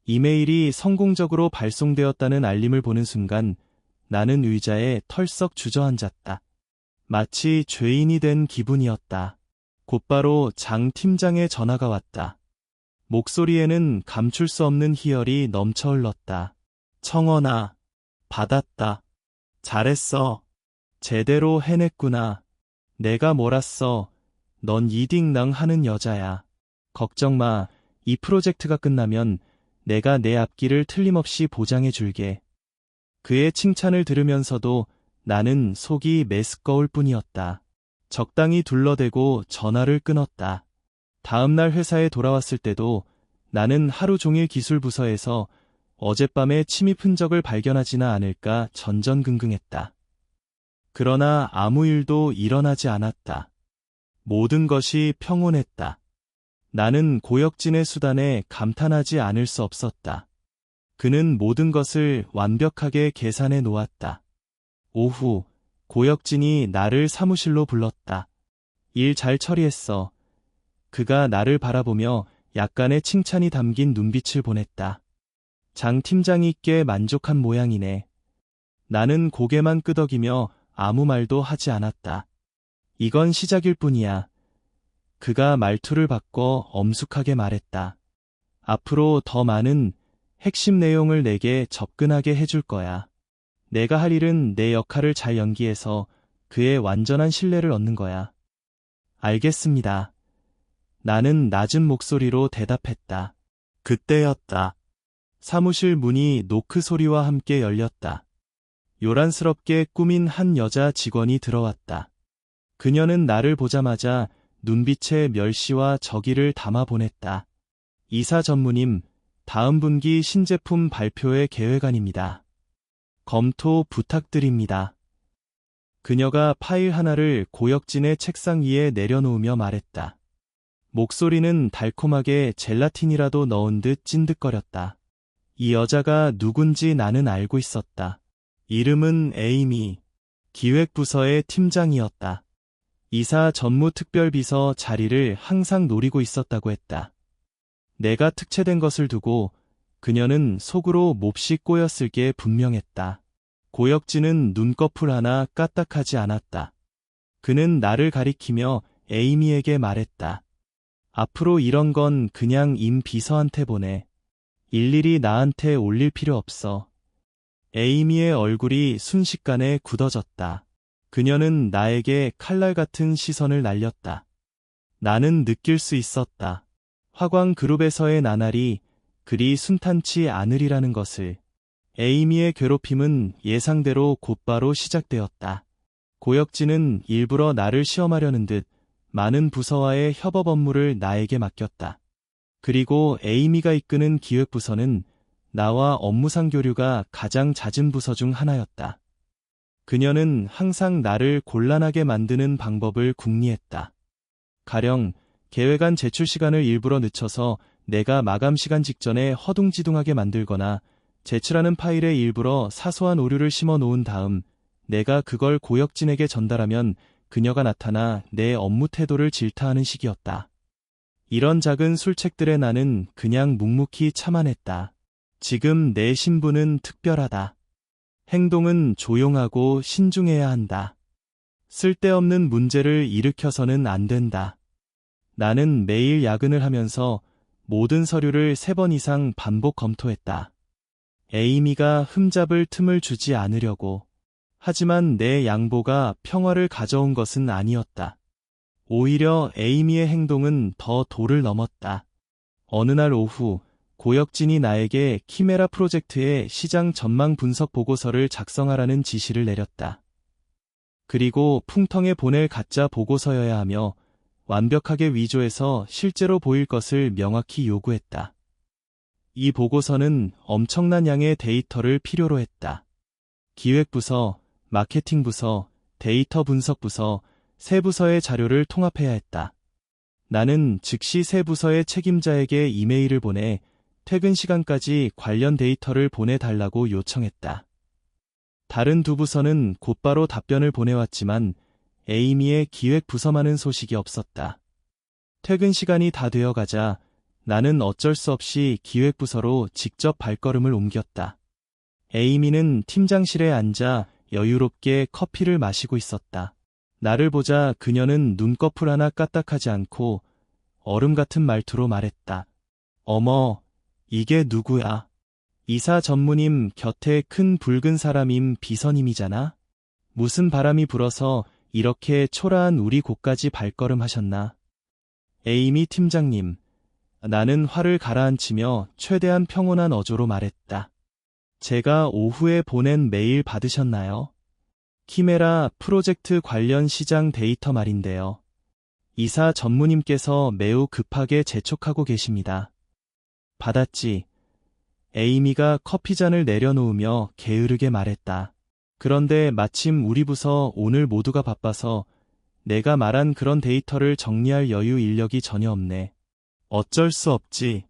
이메일이 성공적으로 발송되었다는 알림을 보는 순간 나는 의자에 털썩 주저앉았다. 마치 죄인이 된 기분이었다. 곧바로 장 팀장의 전화가 왔다. 목소리에는 감출 수 없는 희열이 넘쳐 흘렀다. 청원아, 받았다. 잘했어. 제대로 해냈구나. 내가 몰았어. 넌 이딩낭 하는 여자야. 걱정 마. 이 프로젝트가 끝나면 내가 내 앞길을 틀림없이 보장해 줄게. 그의 칭찬을 들으면서도 나는 속이 메스꺼울 뿐이었다. 적당히 둘러대고 전화를 끊었다. 다음날 회사에 돌아왔을 때도 나는 하루 종일 기술부서에서 어젯밤의 침입 흔적을 발견하지나 않을까 전전긍긍했다. 그러나 아무 일도 일어나지 않았다. 모든 것이 평온했다. 나는 고혁진의 수단에 감탄하지 않을 수 없었다. 그는 모든 것을 완벽하게 계산해 놓았다. 오후, 고혁진이 나를 사무실로 불렀다. 일 잘 처리했어. 그가 나를 바라보며 약간의 칭찬이 담긴 눈빛을 보냈다. 장 팀장이 꽤 만족한 모양이네. 나는 고개만 끄덕이며 아무 말도 하지 않았다. 이건 시작일 뿐이야. 그가 말투를 바꿔 엄숙하게 말했다. 앞으로 더 많은 핵심 내용을 내게 접근하게 해줄 거야. 내가 할 일은 내 역할을 잘 연기해서 그의 완전한 신뢰를 얻는 거야. 알겠습니다. 나는 낮은 목소리로 대답했다. 그때였다. 사무실 문이 노크 소리와 함께 열렸다. 요란스럽게 꾸민 한 여자 직원이 들어왔다. 그녀는 나를 보자마자 눈빛에 멸시와 적의를 담아 보냈다. 이사 전무님, 다음 분기 신제품 발표회 계획안입니다. 검토 부탁드립니다. 그녀가 파일 하나를 고혁진의 책상 위에 내려놓으며 말했다. 목소리는 달콤하게 젤라틴이라도 넣은 듯 찐득거렸다. 이 여자가 누군지 나는 알고 있었다. 이름은 에이미, 기획부서의 팀장이었다. 이사 전무특별비서 자리를 항상 노리고 있었다고 했다. 내가 특채된 것을 두고 그녀는 속으로 몹시 꼬였을 게 분명했다. 고혁진은 눈꺼풀 하나 까딱하지 않았다. 그는 나를 가리키며 에이미에게 말했다. 앞으로 이런 건 그냥 임 비서한테 보내. 일일이 나한테 올릴 필요 없어. 에이미의 얼굴이 순식간에 굳어졌다. 그녀는 나에게 칼날 같은 시선을 날렸다. 나는 느낄 수 있었다. 화광그룹에서의 나날이 그리 순탄치 않으리라는 것을. 에이미의 괴롭힘은 예상대로 곧바로 시작되었다. 고혁진은 일부러 나를 시험하려는 듯 많은 부서와의 협업 업무를 나에게 맡겼다. 그리고 에이미가 이끄는 기획부서는 나와 업무상 교류가 가장 잦은 부서 중 하나였다. 그녀는 항상 나를 곤란하게 만드는 방법을 궁리했다. 가령 계획안 제출 시간을 일부러 늦춰서 내가 마감 시간 직전에 허둥지둥하게 만들거나 제출하는 파일에 일부러 사소한 오류를 심어 놓은 다음 내가 그걸 고혁진에게 전달하면 그녀가 나타나 내 업무 태도를 질타하는 식이었다. 이런 작은 술책들에 나는 그냥 묵묵히 참아냈다. 지금 내 신분은 특별하다. 행동은 조용하고 신중해야 한다. 쓸데없는 문제를 일으켜서는 안 된다. 나는 매일 야근을 하면서 모든 서류를 3번 이상 반복 검토했다. 에이미가 흠잡을 틈을 주지 않으려고. 하지만 내 양보가 평화를 가져온 것은 아니었다. 오히려 에이미의 행동은 더 도를 넘었다. 어느 날 오후, 고혁진이 나에게 키메라 프로젝트의 시장 전망 분석 보고서를 작성하라는 지시를 내렸다. 그리고 풍텅에 보낼 가짜 보고서여야 하며 완벽하게 위조해서 실제로 보일 것을 명확히 요구했다. 이 보고서는 엄청난 양의 데이터를 필요로 했다. 기획부서, 마케팅부서, 데이터 분석부서, 세 부서의 자료를 통합해야 했다. 나는 즉시 세 부서의 책임자에게 이메일을 보내 퇴근 시간까지 관련 데이터를 보내달라고 요청했다. 다른 두 부서는 곧바로 답변을 보내왔지만 에이미의 기획부서만은 소식이 없었다. 퇴근 시간이 다 되어가자 나는 어쩔 수 없이 기획부서로 직접 발걸음을 옮겼다. 에이미는 팀장실에 앉아 여유롭게 커피를 마시고 있었다. 나를 보자 그녀는 눈꺼풀 하나 까딱하지 않고 얼음 같은 말투로 말했다. 어머, 이게 누구야? 이사 전무님 곁에 큰 붉은 사람임 비서님이잖아? 무슨 바람이 불어서 이렇게 초라한 우리 곳까지 발걸음하셨나? 에이미 팀장님, 나는 화를 가라앉히며 최대한 평온한 어조로 말했다. 제가 오후에 보낸 메일 받으셨나요? 키메라 프로젝트 관련 시장 데이터 말인데요. 이사 전무님께서 매우 급하게 재촉하고 계십니다. 받았지. 에이미가 커피잔을 내려놓으며 게으르게 말했다. 그런데 마침 우리 부서 오늘 모두가 바빠서 내가 말한 그런 데이터를 정리할 여유 인력이 전혀 없네. 어쩔 수 없지.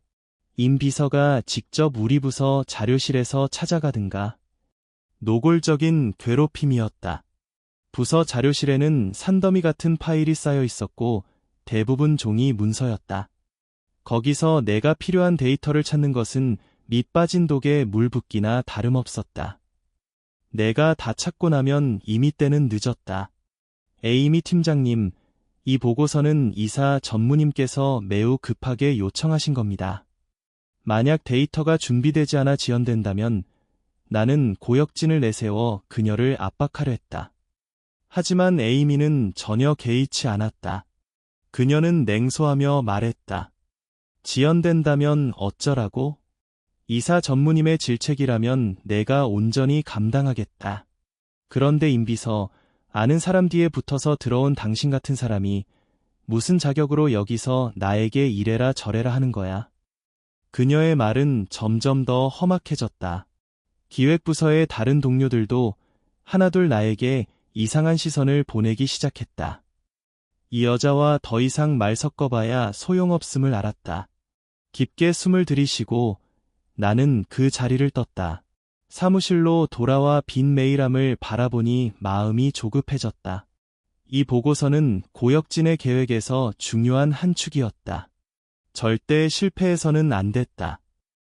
임 비서가 직접 우리 부서 자료실에서 찾아가든가. 노골적인 괴롭힘이었다. 부서 자료실에는 산더미 같은 파일이 쌓여 있었고 대부분 종이 문서였다. 거기서 내가 필요한 데이터를 찾는 것은 밑 빠진 독에 물 붓기나 다름없었다. 내가 다 찾고 나면 이미 때는 늦었다. 에이미 팀장님, 이 보고서는 이사 전무님께서 매우 급하게 요청하신 겁니다. 만약 데이터가 준비되지 않아 지연된다면 나는 고혁진을 내세워 그녀를 압박하려 했다. 하지만 에이미는 전혀 개의치 않았다. 그녀는 냉소하며 말했다. 지연된다면 어쩌라고? 이사 전무님의 질책이라면 내가 온전히 감당하겠다. 그런데 임비서, 아는 사람 뒤에 붙어서 들어온 당신 같은 사람이 무슨 자격으로 여기서 나에게 이래라 저래라 하는 거야. 그녀의 말은 점점 더 험악해졌다. 기획부서의 다른 동료들도 하나둘 나에게 이상한 시선을 보내기 시작했다. 이 여자와 더 이상 말 섞어봐야 소용없음을 알았다. 깊게 숨을 들이쉬고 나는 그 자리를 떴다. 사무실로 돌아와 빈 메일함을 바라보니 마음이 조급해졌다. 이 보고서는 고혁진의 계획에서 중요한 한 축이었다. 절대 실패해서는 안 됐다.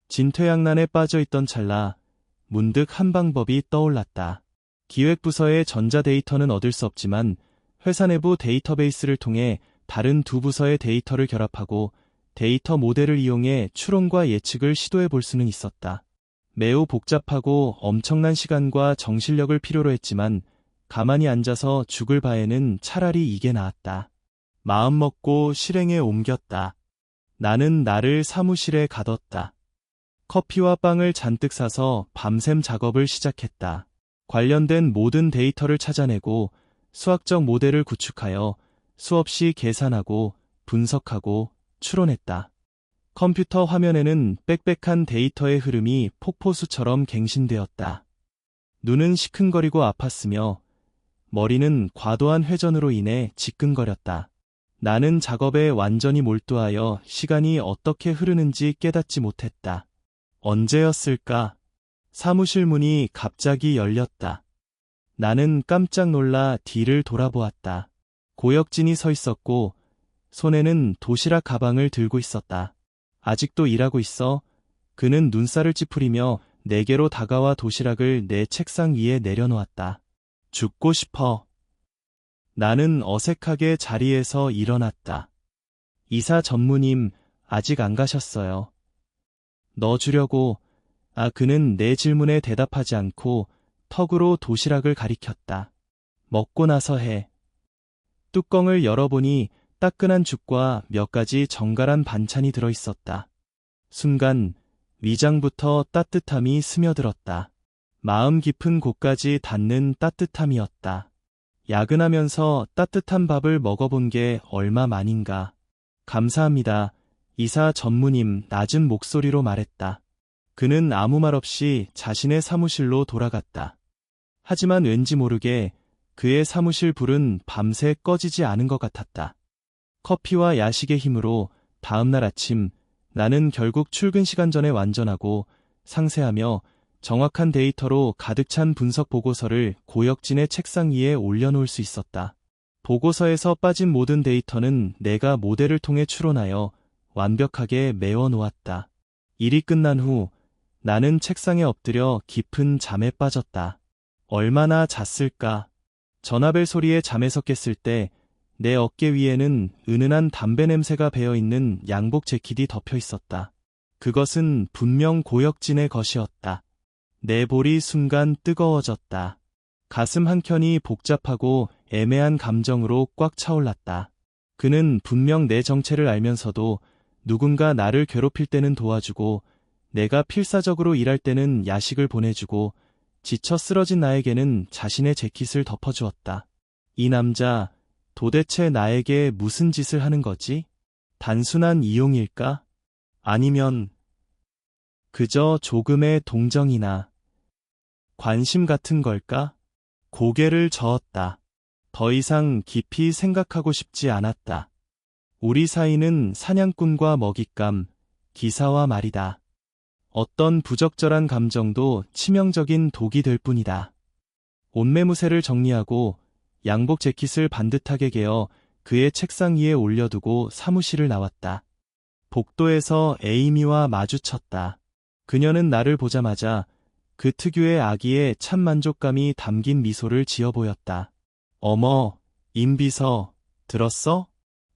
진퇴양난에 빠져있던 찰나 문득 한 방법이 떠올랐다. 기획부서의 전자데이터는 얻을 수 없지만 회사 내부 데이터베이스를 통해 다른 두 부서의 데이터를 결합하고 데이터 모델을 이용해 추론과 예측을 시도해 볼 수는 있었다. 매우 복잡하고 엄청난 시간과 정신력을 필요로 했지만 가만히 앉아서 죽을 바에는 차라리 이게 나았다. 마음먹고 실행에 옮겼다. 나는 나를 사무실에 가뒀다. 커피와 빵을 잔뜩 사서 밤샘 작업을 시작했다. 관련된 모든 데이터를 찾아내고 수학적 모델을 구축하여 수없이 계산하고 분석하고 추론했다. 컴퓨터 화면에는 빽빽한 데이터의 흐름이 폭포수처럼 갱신되었다. 눈은 시큰거리고 아팠으며 머리는 과도한 회전으로 인해 지끈거렸다. 나는 작업에 완전히 몰두하여 시간이 어떻게 흐르는지 깨닫지 못했다. 언제였을까? 사무실 문이 갑자기 열렸다. 나는 깜짝 놀라 뒤를 돌아보았다. 고혁진이 서 있었고 손에는 도시락 가방을 들고 있었다. 아직도 일하고 있어? 그는 눈살을 찌푸리며 내게로 다가와 도시락을 내 책상 위에 내려놓았다. 죽고 싶어. 나는 어색하게 자리에서 일어났다. 이사 전무님, 아직 안 가셨어요. 너 주려고. 그는 내 질문에 대답하지 않고 턱으로 도시락을 가리켰다. 먹고 나서 해. 뚜껑을 열어보니 따끈한 죽과 몇 가지 정갈한 반찬이 들어있었다. 순간 위장부터 따뜻함이 스며들었다. 마음 깊은 곳까지 닿는 따뜻함이었다. 야근하면서 따뜻한 밥을 먹어본 게 얼마 만인가. 감사합니다. 이사 전무님, 낮은 목소리로 말했다. 그는 아무 말 없이 자신의 사무실로 돌아갔다. 하지만 왠지 모르게 그의 사무실 불은 밤새 꺼지지 않은 것 같았다. 커피와 야식의 힘으로 다음날 아침 나는 결국 출근 시간 전에 완전하고 상세하며 정확한 데이터로 가득 찬 분석 보고서를 고혁진의 책상 위에 올려놓을 수 있었다. 보고서에서 빠진 모든 데이터는 내가 모델을 통해 추론하여 완벽하게 메워 놓았다. 일이 끝난 후 나는 책상에 엎드려 깊은 잠에 빠졌다. 얼마나 잤을까? 전화벨 소리에 잠에서 깼을 때 내 어깨 위에는 은은한 담배 냄새가 배어있는 양복 재킷이 덮여 있었다. 그것은 분명 고혁진의 것이었다. 내 볼이 순간 뜨거워졌다. 가슴 한켠이 복잡하고 애매한 감정으로 꽉 차올랐다. 그는 분명 내 정체를 알면서도 누군가 나를 괴롭힐 때는 도와주고 내가 필사적으로 일할 때는 야식을 보내주고 지쳐 쓰러진 나에게는 자신의 재킷을 덮어주었다. 이 남자 도대체 나에게 무슨 짓을 하는 거지? 단순한 이용일까? 아니면 그저 조금의 동정이나 관심 같은 걸까? 고개를 저었다. 더 이상 깊이 생각하고 싶지 않았다. 우리 사이는 사냥꾼과 먹잇감, 기사와 말이다. 어떤 부적절한 감정도 치명적인 독이 될 뿐이다. 옷매무새를 정리하고 양복 재킷을 반듯하게 개어 그의 책상 위에 올려두고 사무실을 나왔다. 복도에서 에이미와 마주쳤다. 그녀는 나를 보자마자 그 특유의 아기의 참 만족감이 담긴 미소를 지어 보였다. 어머, 임비서, 들었어?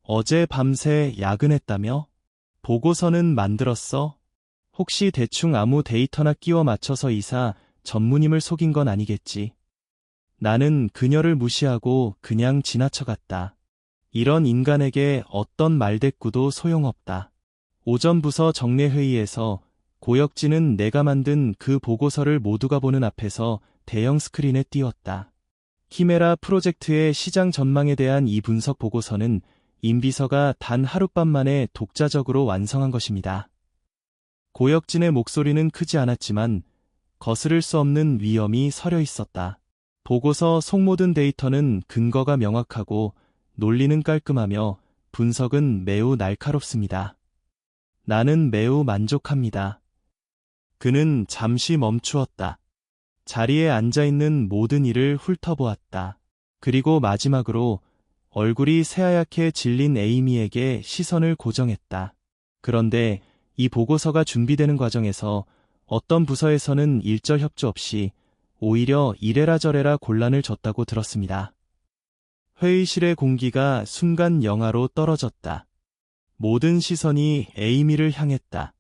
어제 밤새 야근했다며? 보고서는 만들었어? 혹시 대충 아무 데이터나 끼워 맞춰서 이사 전무님을 속인 건 아니겠지? 나는 그녀를 무시하고 그냥 지나쳐갔다. 이런 인간에게 어떤 말대꾸도 소용없다. 오전 부서 정례회의에서 고혁진은 내가 만든 그 보고서를 모두가 보는 앞에서 대형 스크린에 띄웠다. 키메라 프로젝트의 시장 전망에 대한 이 분석 보고서는 임 비서가 단 하룻밤 만에 독자적으로 완성한 것입니다. 고혁진의 목소리는 크지 않았지만 거스를 수 없는 위험이 서려 있었다. 보고서 속 모든 데이터는 근거가 명확하고 논리는 깔끔하며 분석은 매우 날카롭습니다. 나는 매우 만족합니다. 그는 잠시 멈추었다. 자리에 앉아있는 모든 이를 훑어보았다. 그리고 마지막으로 얼굴이 새하얗게 질린 에이미에게 시선을 고정했다. 그런데 이 보고서가 준비되는 과정에서 어떤 부서에서는 일절 협조 없이 오히려 이래라 저래라 곤란을 줬다고 들었습니다. 회의실의 공기가 순간 영하로 떨어졌다. 모든 시선이 에이미를 향했다.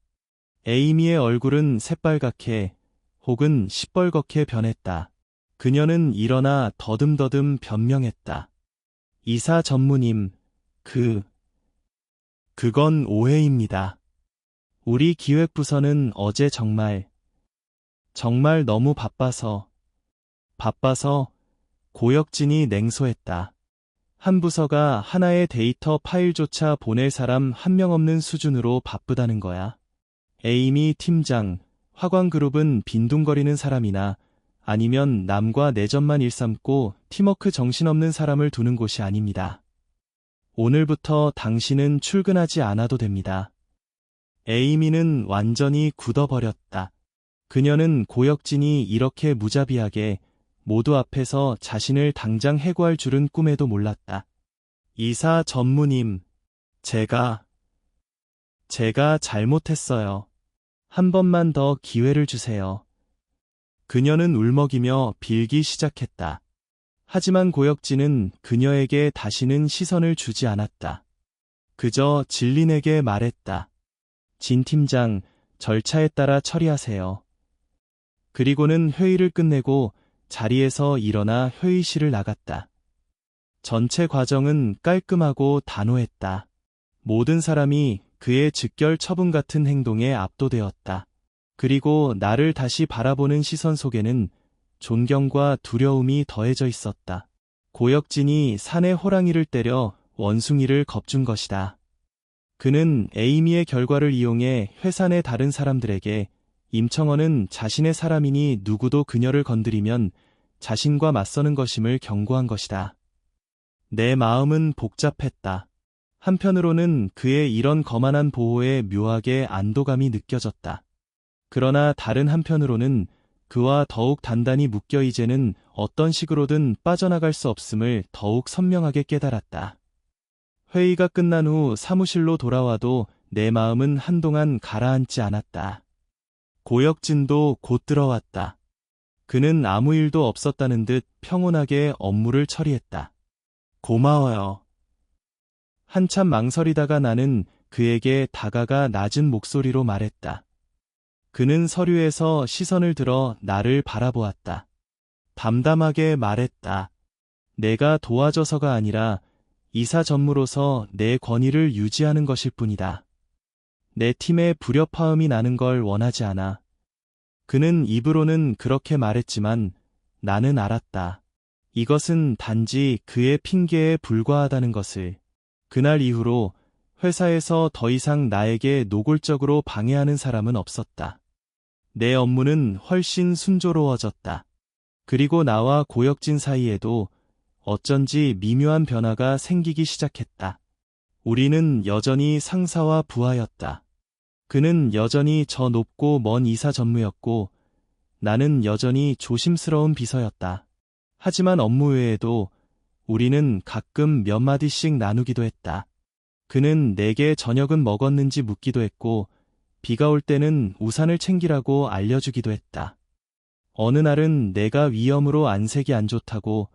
에이미의 얼굴은 새빨갛게 혹은 시뻘겋게 변했다. 그녀는 일어나 더듬더듬 변명했다. 이사 전무님, 그건 오해입니다. 우리 기획부서는 어제 정말 너무 바빠서 고혁진이 냉소했다. 한 부서가 하나의 데이터 파일조차 보낼 사람 한 명 없는 수준으로 바쁘다는 거야. 에이미 팀장, 화광그룹은 빈둥거리는 사람이나 아니면 남과 내전만 일삼고 팀워크 정신없는 사람을 두는 곳이 아닙니다. 오늘부터 당신은 출근하지 않아도 됩니다. 에이미는 완전히 굳어버렸다. 그녀는 고혁진이 이렇게 무자비하게 모두 앞에서 자신을 당장 해고할 줄은 꿈에도 몰랐다. 이사 전무님, 제가 잘못했어요. 한 번만 더 기회를 주세요. 그녀는 울먹이며 빌기 시작했다. 하지만 고혁진은 그녀에게 다시는 시선을 주지 않았다. 그저 진린에게 말했다. 진 팀장, 절차에 따라 처리하세요. 그리고는 회의를 끝내고 자리에서 일어나 회의실을 나갔다. 전체 과정은 깔끔하고 단호했다. 모든 사람이 그의 즉결 처분 같은 행동에 압도되었다. 그리고 나를 다시 바라보는 시선 속에는 존경과 두려움이 더해져 있었다. 고혁진이 산의 호랑이를 때려 원숭이를 겁준 것이다. 그는 에이미의 결과를 이용해 회사 내 다른 사람들에게 임청원은 자신의 사람이니 누구도 그녀를 건드리면 자신과 맞서는 것임을 경고한 것이다. 내 마음은 복잡했다. 한편으로는 그의 이런 거만한 보호에 묘하게 안도감이 느껴졌다. 그러나 다른 한편으로는 그와 더욱 단단히 묶여 이제는 어떤 식으로든 빠져나갈 수 없음을 더욱 선명하게 깨달았다. 회의가 끝난 후 사무실로 돌아와도 내 마음은 한동안 가라앉지 않았다. 고혁진도 곧 들어왔다. 그는 아무 일도 없었다는 듯 평온하게 업무를 처리했다. 고마워요. 한참 망설이다가 나는 그에게 다가가 낮은 목소리로 말했다. 그는 서류에서 시선을 들어 나를 바라보았다. 담담하게 말했다. 내가 도와줘서가 아니라 이사 전무로서 내 권위를 유지하는 것일 뿐이다. 내 팀에 불협화음이 나는 걸 원하지 않아. 그는 입으로는 그렇게 말했지만 나는 알았다. 이것은 단지 그의 핑계에 불과하다는 것을. 그날 이후로 회사에서 더 이상 나에게 노골적으로 방해하는 사람은 없었다. 내 업무는 훨씬 순조로워졌다. 그리고 나와 고혁진 사이에도 어쩐지 미묘한 변화가 생기기 시작했다. 우리는 여전히 상사와 부하였다. 그는 여전히 저 높고 먼 이사 전무였고 나는 여전히 조심스러운 비서였다. 하지만 업무 외에도 우리는 가끔 몇 마디씩 나누기도 했다. 그는 내게 저녁은 먹었는지 묻기도 했고 비가 올 때는 우산을 챙기라고 알려주기도 했다. 어느 날은 내가 위염으로 안색이 안 좋다고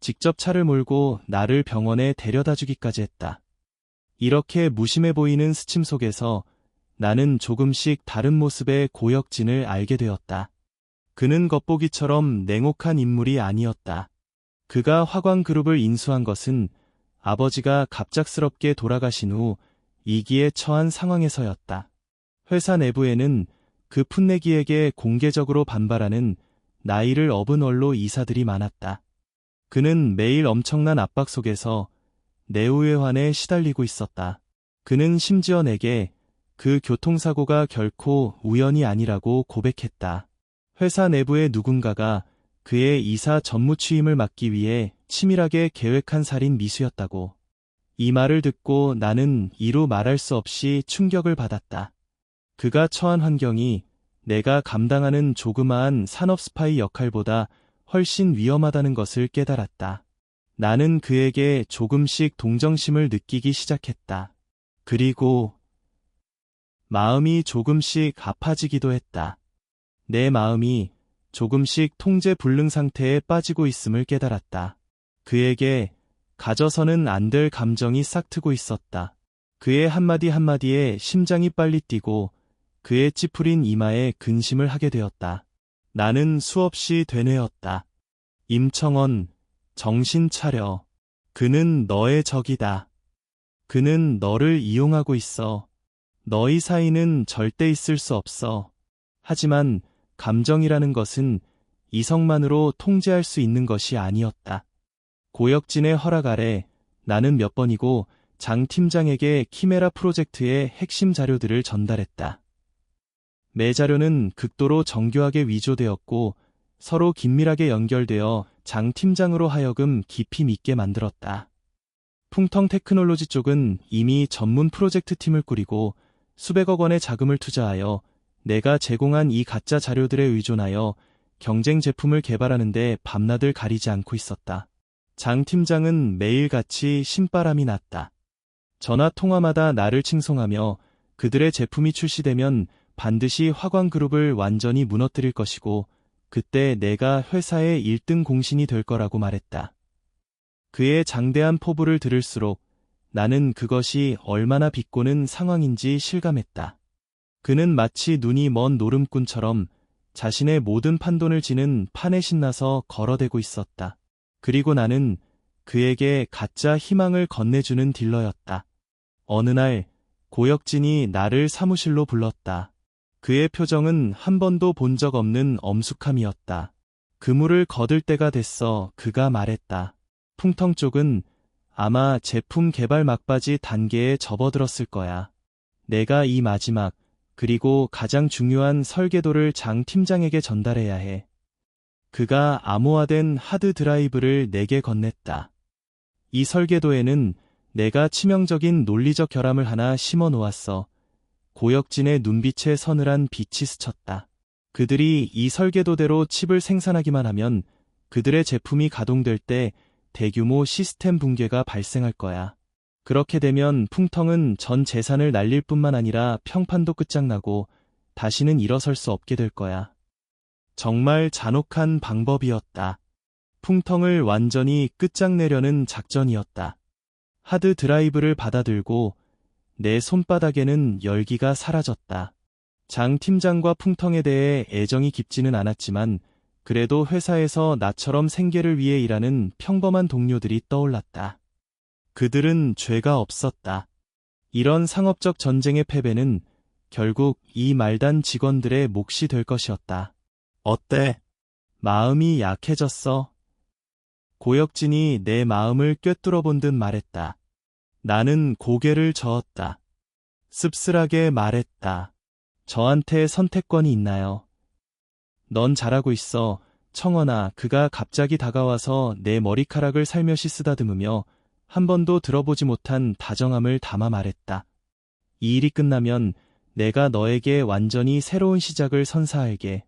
직접 차를 몰고 나를 병원에 데려다 주기까지 했다. 이렇게 무심해 보이는 스침 속에서 나는 조금씩 다른 모습의 고혁진을 알게 되었다. 그는 겉보기처럼 냉혹한 인물이 아니었다. 그가 화광그룹을 인수한 것은 아버지가 갑작스럽게 돌아가신 후 위기에 처한 상황에서였다. 회사 내부에는 그 풋내기에게 공개적으로 반발하는 나이를 업은 원로 이사들이 많았다. 그는 매일 엄청난 압박 속에서 내후회환에 시달리고 있었다. 그는 심지어 내게 그 교통사고가 결코 우연이 아니라고 고백했다. 회사 내부의 누군가가 그의 이사 전무 취임을 막기 위해 치밀하게 계획한 살인 미수였다고. 이 말을 듣고 나는 이루 말할 수 없이 충격을 받았다. 그가 처한 환경이 내가 감당하는 조그마한 산업 스파이 역할보다 훨씬 위험하다는 것을 깨달았다. 나는 그에게 조금씩 동정심을 느끼기 시작했다. 그리고 마음이 조금씩 아파지기도 했다. 내 마음이 조금씩 통제 불능 상태에 빠지고 있음을 깨달았다. 그에게 가져서는 안 될 감정이 싹트고 있었다. 그의 한마디 한마디에 심장이 빨리 뛰고 그의 찌푸린 이마에 근심을 하게 되었다. 나는 수없이 되뇌었다. 임청원, 정신 차려. 그는 너의 적이다. 그는 너를 이용하고 있어. 너희 사이는 절대 있을 수 없어. 하지만 감정이라는 것은 이성만으로 통제할 수 있는 것이 아니었다. 고혁진의 허락 아래 나는 몇 번이고 장 팀장에게 키메라 프로젝트의 핵심 자료들을 전달했다. 매 자료는 극도로 정교하게 위조되었고 서로 긴밀하게 연결되어 장 팀장으로 하여금 깊이 믿게 만들었다. 풍텅 테크놀로지 쪽은 이미 전문 프로젝트 팀을 꾸리고 수백억 원의 자금을 투자하여 내가 제공한 이 가짜 자료들에 의존하여 경쟁 제품을 개발하는 데 밤낮을 가리지 않고 있었다. 장 팀장은 매일같이 신바람이 났다. 전화 통화마다 나를 칭송하며 그들의 제품이 출시되면 반드시 화광그룹을 완전히 무너뜨릴 것이고 그때 내가 회사의 1등 공신이 될 거라고 말했다. 그의 장대한 포부를 들을수록 나는 그것이 얼마나 비꼬는 상황인지 실감했다. 그는 마치 눈이 먼 노름꾼처럼 자신의 모든 판돈을 지는 판에 신나서 걸어대고 있었다. 그리고 나는 그에게 가짜 희망을 건네주는 딜러였다. 어느 날 고혁진이 나를 사무실로 불렀다. 그의 표정은 한 번도 본 적 없는 엄숙함이었다. 그물을 거둘 때가 됐어. 그가 말했다. 풍텅 쪽은 아마 제품 개발 막바지 단계에 접어들었을 거야. 내가 이 마지막 그리고 가장 중요한 설계도를 장 팀장에게 전달해야 해. 그가 암호화된 하드 드라이브를 내게 건넸다. 이 설계도에는 내가 치명적인 논리적 결함을 하나 심어 놓았어. 고혁진의 눈빛에 서늘한 빛이 스쳤다. 그들이 이 설계도대로 칩을 생산하기만 하면 그들의 제품이 가동될 때 대규모 시스템 붕괴가 발생할 거야. 그렇게 되면 풍텅은 전 재산을 날릴 뿐만 아니라 평판도 끝장나고 다시는 일어설 수 없게 될 거야. 정말 잔혹한 방법이었다. 풍텅을 완전히 끝장내려는 작전이었다. 하드 드라이브를 받아들고 내 손바닥에는 열기가 사라졌다. 장 팀장과 풍텅에 대해 애정이 깊지는 않았지만 그래도 회사에서 나처럼 생계를 위해 일하는 평범한 동료들이 떠올랐다. 그들은 죄가 없었다. 이런 상업적 전쟁의 패배는 결국 이 말단 직원들의 몫이 될 것이었다. 어때? 마음이 약해졌어? 고혁진이 내 마음을 꿰뚫어 본 듯 말했다. 나는 고개를 저었다. 씁쓸하게 말했다. 저한테 선택권이 있나요? 넌 잘하고 있어. 청원아. 그가 갑자기 다가와서 내 머리카락을 살며시 쓰다듬으며 한 번도 들어보지 못한 다정함을 담아 말했다. 이 일이 끝나면 내가 너에게 완전히 새로운 시작을 선사할게.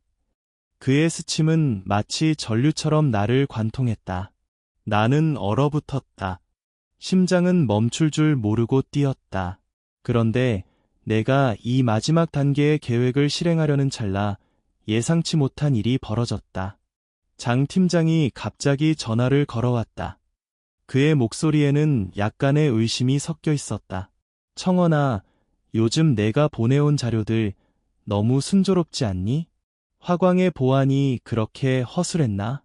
그의 스침은 마치 전류처럼 나를 관통했다. 나는 얼어붙었다. 심장은 멈출 줄 모르고 뛰었다. 그런데 내가 이 마지막 단계의 계획을 실행하려는 찰나 예상치 못한 일이 벌어졌다. 장 팀장이 갑자기 전화를 걸어왔다. 그의 목소리에는 약간의 의심이 섞여 있었다. 청원아, 요즘 내가 보내온 자료들 너무 순조롭지 않니? 화광의 보안이 그렇게 허술했나?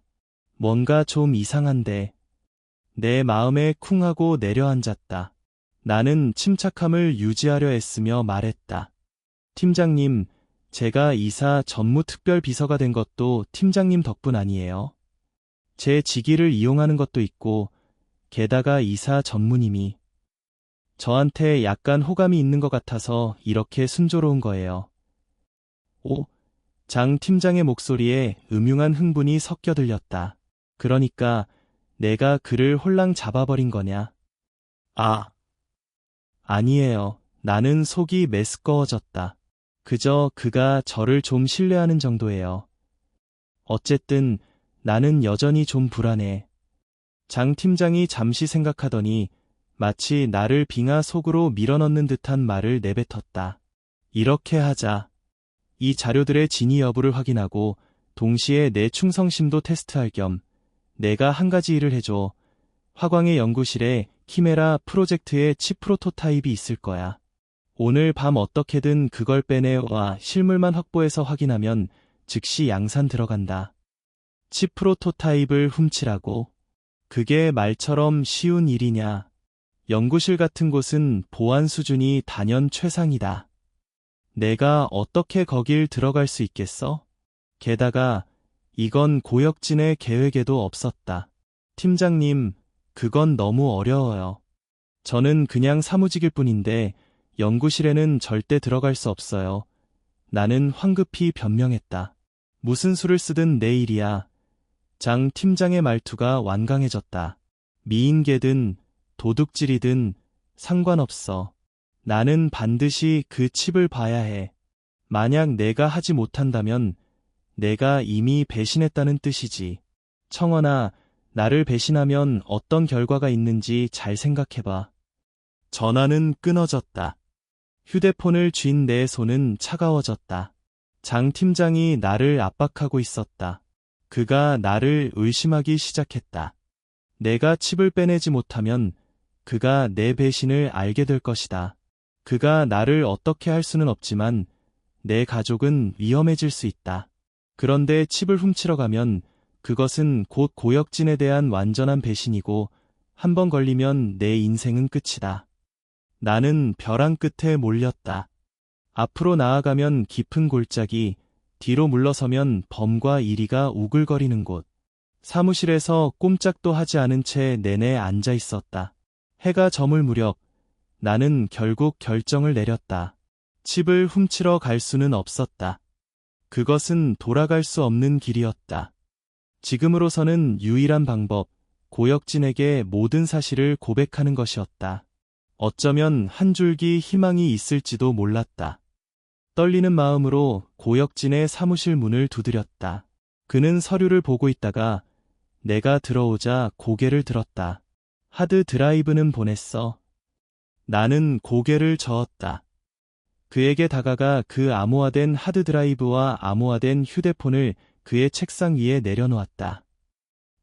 뭔가 좀 이상한데. 내 마음에 쿵 하고 내려앉았다. 나는 침착함을 유지하려 애쓰며 말했다. 팀장님, 제가 이사 전무특별비서가 된 것도 팀장님 덕분 아니에요. 제 직위를 이용하는 것도 있고, 게다가 이사 전무님이 저한테 약간 호감이 있는 것 같아서 이렇게 순조로운 거예요. 오, 장 팀장의 목소리에 음흉한 흥분이 섞여 들렸다. 그러니까 내가 그를 홀랑 잡아버린 거냐? 아, 아니에요. 나는 속이 메스꺼워졌다. 그저 그가 저를 좀 신뢰하는 정도예요. 어쨌든 나는 여전히 좀 불안해. 장 팀장이 잠시 생각하더니 마치 나를 빙하 속으로 밀어넣는 듯한 말을 내뱉었다. 이렇게 하자. 이 자료들의 진위 여부를 확인하고 동시에 내 충성심도 테스트할 겸 내가 한 가지 일을 해줘. 화광의 연구실에 키메라 프로젝트의 칩 프로토타입이 있을 거야. 오늘 밤 어떻게든 그걸 빼내와 실물만 확보해서 확인하면 즉시 양산 들어간다. 칩 프로토타입을 훔치라고? 그게 말처럼 쉬운 일이냐? 연구실 같은 곳은 보안 수준이 단연 최상이다. 내가 어떻게 거길 들어갈 수 있겠어? 게다가 이건 고혁진의 계획에도 없었다. 팀장님, 그건 너무 어려워요. 저는 그냥 사무직일 뿐인데 연구실에는 절대 들어갈 수 없어요. 나는 황급히 변명했다. 무슨 수를 쓰든 내 일이야. 장 팀장의 말투가 완강해졌다. 미인계든 도둑질이든 상관없어. 나는 반드시 그 칩을 봐야 해. 만약 내가 하지 못한다면 내가 이미 배신했다는 뜻이지. 청원아, 나를 배신하면 어떤 결과가 있는지 잘 생각해봐. 전화는 끊어졌다. 휴대폰을 쥔 내 손은 차가워졌다. 장 팀장이 나를 압박하고 있었다. 그가 나를 의심하기 시작했다. 내가 칩을 빼내지 못하면 그가 내 배신을 알게 될 것이다. 그가 나를 어떻게 할 수는 없지만 내 가족은 위험해질 수 있다. 그런데 칩을 훔치러 가면 그것은 곧 고혁진에 대한 완전한 배신이고 한 번 걸리면 내 인생은 끝이다. 나는 벼랑 끝에 몰렸다. 앞으로 나아가면 깊은 골짜기, 뒤로 물러서면 범과 이리가 우글거리는 곳. 사무실에서 꼼짝도 하지 않은 채 내내 앉아 있었다. 해가 저물 무렵 나는 결국 결정을 내렸다. 칩을 훔치러 갈 수는 없었다. 그것은 돌아갈 수 없는 길이었다. 지금으로서는 유일한 방법, 고혁진에게 모든 사실을 고백하는 것이었다. 어쩌면 한 줄기 희망이 있을지도 몰랐다. 떨리는 마음으로 고혁진의 사무실 문을 두드렸다. 그는 서류를 보고 있다가 내가 들어오자 고개를 들었다. 하드 드라이브는 보냈어. 나는 고개를 저었다. 그에게 다가가 그 암호화된 하드 드라이브와 암호화된 휴대폰을 그의 책상 위에 내려놓았다.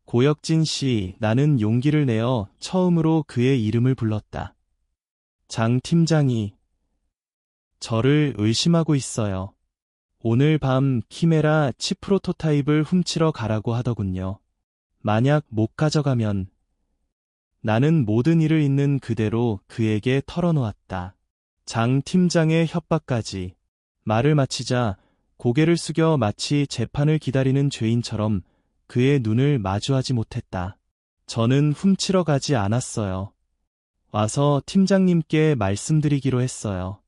고혁진 씨, 나는 용기를 내어 처음으로 그의 이름을 불렀다. 장 팀장이 저를 의심하고 있어요. 오늘 밤 키메라 칩 프로토타입을 훔치러 가라고 하더군요. 만약 못 가져가면 나는 모든 일을 있는 그대로 그에게 털어놓았다. 장 팀장의 협박까지. 말을 마치자 고개를 숙여 마치 재판을 기다리는 죄인처럼 그의 눈을 마주하지 못했다. 저는 훔치러 가지 않았어요. 와서 팀장님께 말씀드리기로 했어요.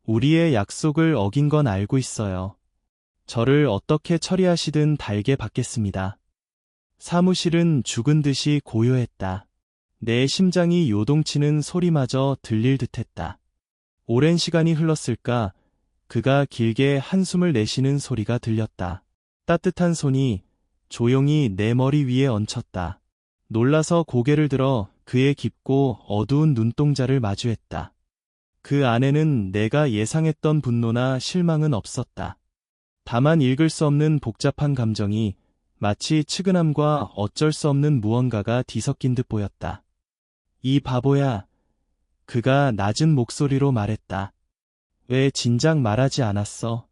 우리의 약속을 어긴 건 알고 있어요. 저를 어떻게 처리하시든 달게 받겠습니다. 사무실은 죽은 듯이 고요했다. 내 심장이 요동치는 소리마저 들릴 듯했다. 오랜 시간이 흘렀을까 그가 길게 한숨을 내쉬는 소리가 들렸다. 따뜻한 손이 조용히 내 머리 위에 얹혔다. 놀라서 고개를 들어 그의 깊고 어두운 눈동자를 마주했다. 그 안에는 내가 예상했던 분노나 실망은 없었다. 다만 읽을 수 없는 복잡한 감정이 마치 측은함과 어쩔 수 없는 무언가가 뒤섞인 듯 보였다. 이 바보야. 그가 낮은 목소리로 말했다. 왜 진작 말하지 않았어?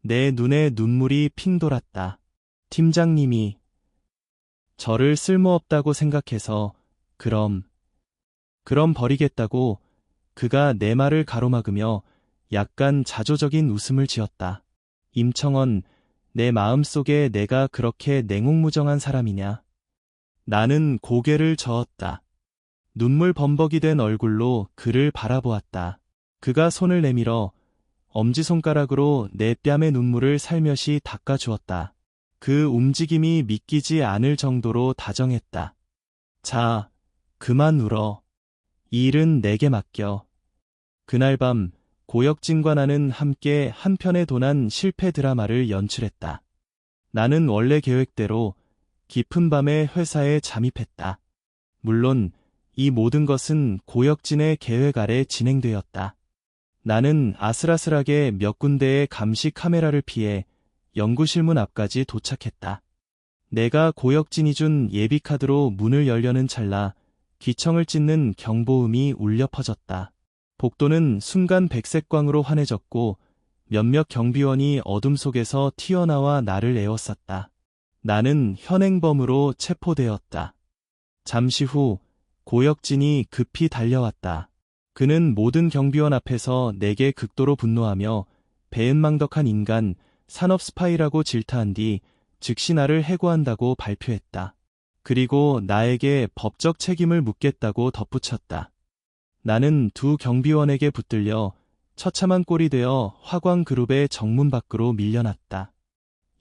내 눈에 눈물이 핑 돌았다. 팀장님이 저를 쓸모없다고 생각해서 그럼 버리겠다고 그가 내 말을 가로막으며 약간 자조적인 웃음을 지었다. 임청원, 내 마음속에 내가 그렇게 냉혹무정한 사람이냐? 나는 고개를 저었다. 눈물 범벅이 된 얼굴로 그를 바라보았다. 그가 손을 내밀어 엄지손가락으로 내 뺨의 눈물을 살며시 닦아주었다. 그 움직임이 믿기지 않을 정도로 다정했다. 자, 그만 울어. 이 일은 내게 맡겨. 그날 밤 고혁진과 나는 함께 한 편의 도난 실패 드라마를 연출했다. 나는 원래 계획대로 깊은 밤에 회사에 잠입했다. 물론 이 모든 것은 고혁진의 계획 아래 진행되었다. 나는 아슬아슬하게 몇 군데의 감시 카메라를 피해 연구실 문 앞까지 도착했다. 내가 고혁진이 준 예비카드로 문을 열려는 찰나 귀청을 찢는 경보음이 울려 퍼졌다. 복도는 순간 백색광으로 환해졌고 몇몇 경비원이 어둠 속에서 튀어나와 나를 에워쌌다. 나는 현행범으로 체포되었다. 잠시 후 고혁진이 급히 달려왔다. 그는 모든 경비원 앞에서 내게 극도로 분노하며 배은망덕한 인간, 산업 스파이라고 질타한 뒤 즉시 나를 해고한다고 발표했다. 그리고 나에게 법적 책임을 묻겠다고 덧붙였다. 나는 두 경비원에게 붙들려 처참한 꼴이 되어 화광그룹의 정문 밖으로 밀려났다.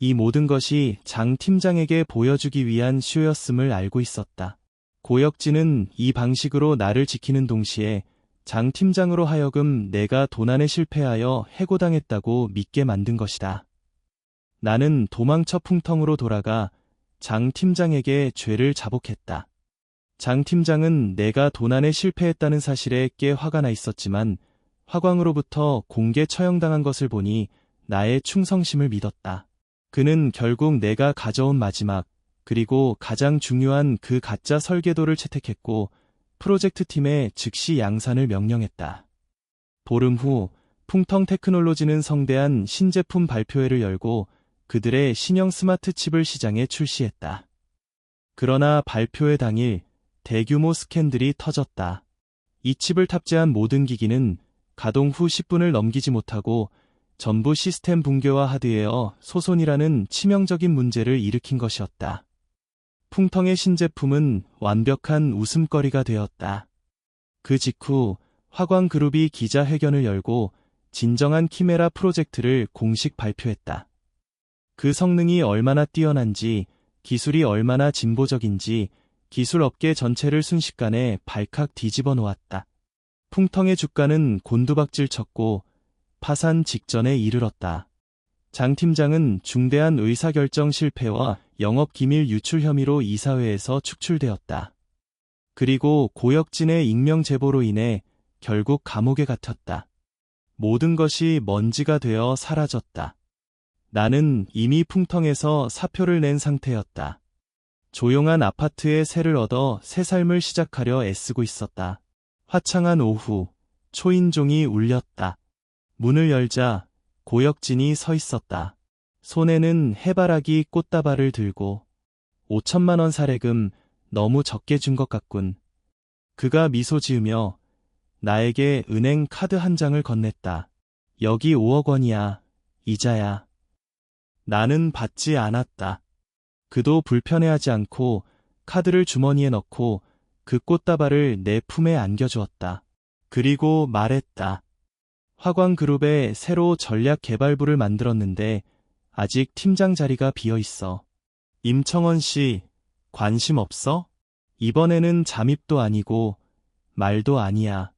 이 모든 것이 장 팀장에게 보여주기 위한 쇼였음을 알고 있었다. 고혁진은 이 방식으로 나를 지키는 동시에 장 팀장으로 하여금 내가 도난에 실패하여 해고당했다고 믿게 만든 것이다. 나는 도망쳐 풍텅으로 돌아가 장 팀장에게 죄를 자복했다. 장 팀장은 내가 도난에 실패했다는 사실에 꽤 화가 나 있었지만 화광으로부터 공개 처형당한 것을 보니 나의 충성심을 믿었다. 그는 결국 내가 가져온 마지막 그리고 가장 중요한 그 가짜 설계도를 채택했고 프로젝트 팀에 즉시 양산을 명령했다. 보름 후 풍텅 테크놀로지는 성대한 신제품 발표회를 열고 그들의 신형 스마트 칩을 시장에 출시했다. 그러나 발표회 당일 대규모 스캔들이 터졌다. 이 칩을 탑재한 모든 기기는 가동 후 10분을 넘기지 못하고 전부 시스템 붕괴와 하드웨어 소손이라는 치명적인 문제를 일으킨 것이었다. 풍텅의 신제품은 완벽한 웃음거리가 되었다. 그 직후 화광그룹이 기자회견을 열고 진정한 키메라 프로젝트를 공식 발표했다. 그 성능이 얼마나 뛰어난지, 기술이 얼마나 진보적인지 기술업계 전체를 순식간에 발칵 뒤집어 놓았다. 풍텅의 주가는 곤두박질 쳤고 파산 직전에 이르렀다. 장 팀장은 중대한 의사결정 실패와 영업기밀 유출 혐의로 이사회에서 축출되었다. 그리고 고혁진의 익명 제보로 인해 결국 감옥에 갇혔다. 모든 것이 먼지가 되어 사라졌다. 나는 이미 풍텅에서 사표를 낸 상태였다. 조용한 아파트에 새를 얻어 새 삶을 시작하려 애쓰고 있었다. 화창한 오후, 초인종이 울렸다. 문을 열자 고혁진이 서 있었다. 손에는 해바라기 꽃다발을 들고 5천만 원 사례금 너무 적게 준 것 같군. 그가 미소 지으며 나에게 은행 카드 한 장을 건넸다. 여기 5억 원이야. 이자야. 나는 받지 않았다. 그도 불편해하지 않고 카드를 주머니에 넣고 그 꽃다발을 내 품에 안겨주었다. 그리고 말했다. 화광그룹에 새로 전략개발부를 만들었는데 아직 팀장 자리가 비어있어. 임청원 씨, 관심 없어? 이번에는 잠입도 아니고 말도 아니야.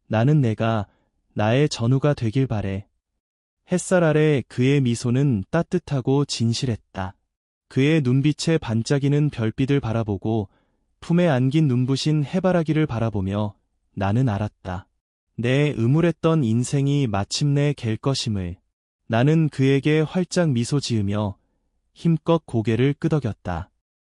나는 내가 나의 전우가 되길 바래. 햇살 아래 그의 미소는 따뜻하고 진실했다. 그의 눈빛에 반짝이는 별빛을 바라보고 품에 안긴 눈부신 해바라기를 바라보며 나는 알았다. 내 음울했던 인생이 마침내 갤 것임을. 나는 그에게 활짝 미소 지으며 힘껏 고개를 끄덕였다.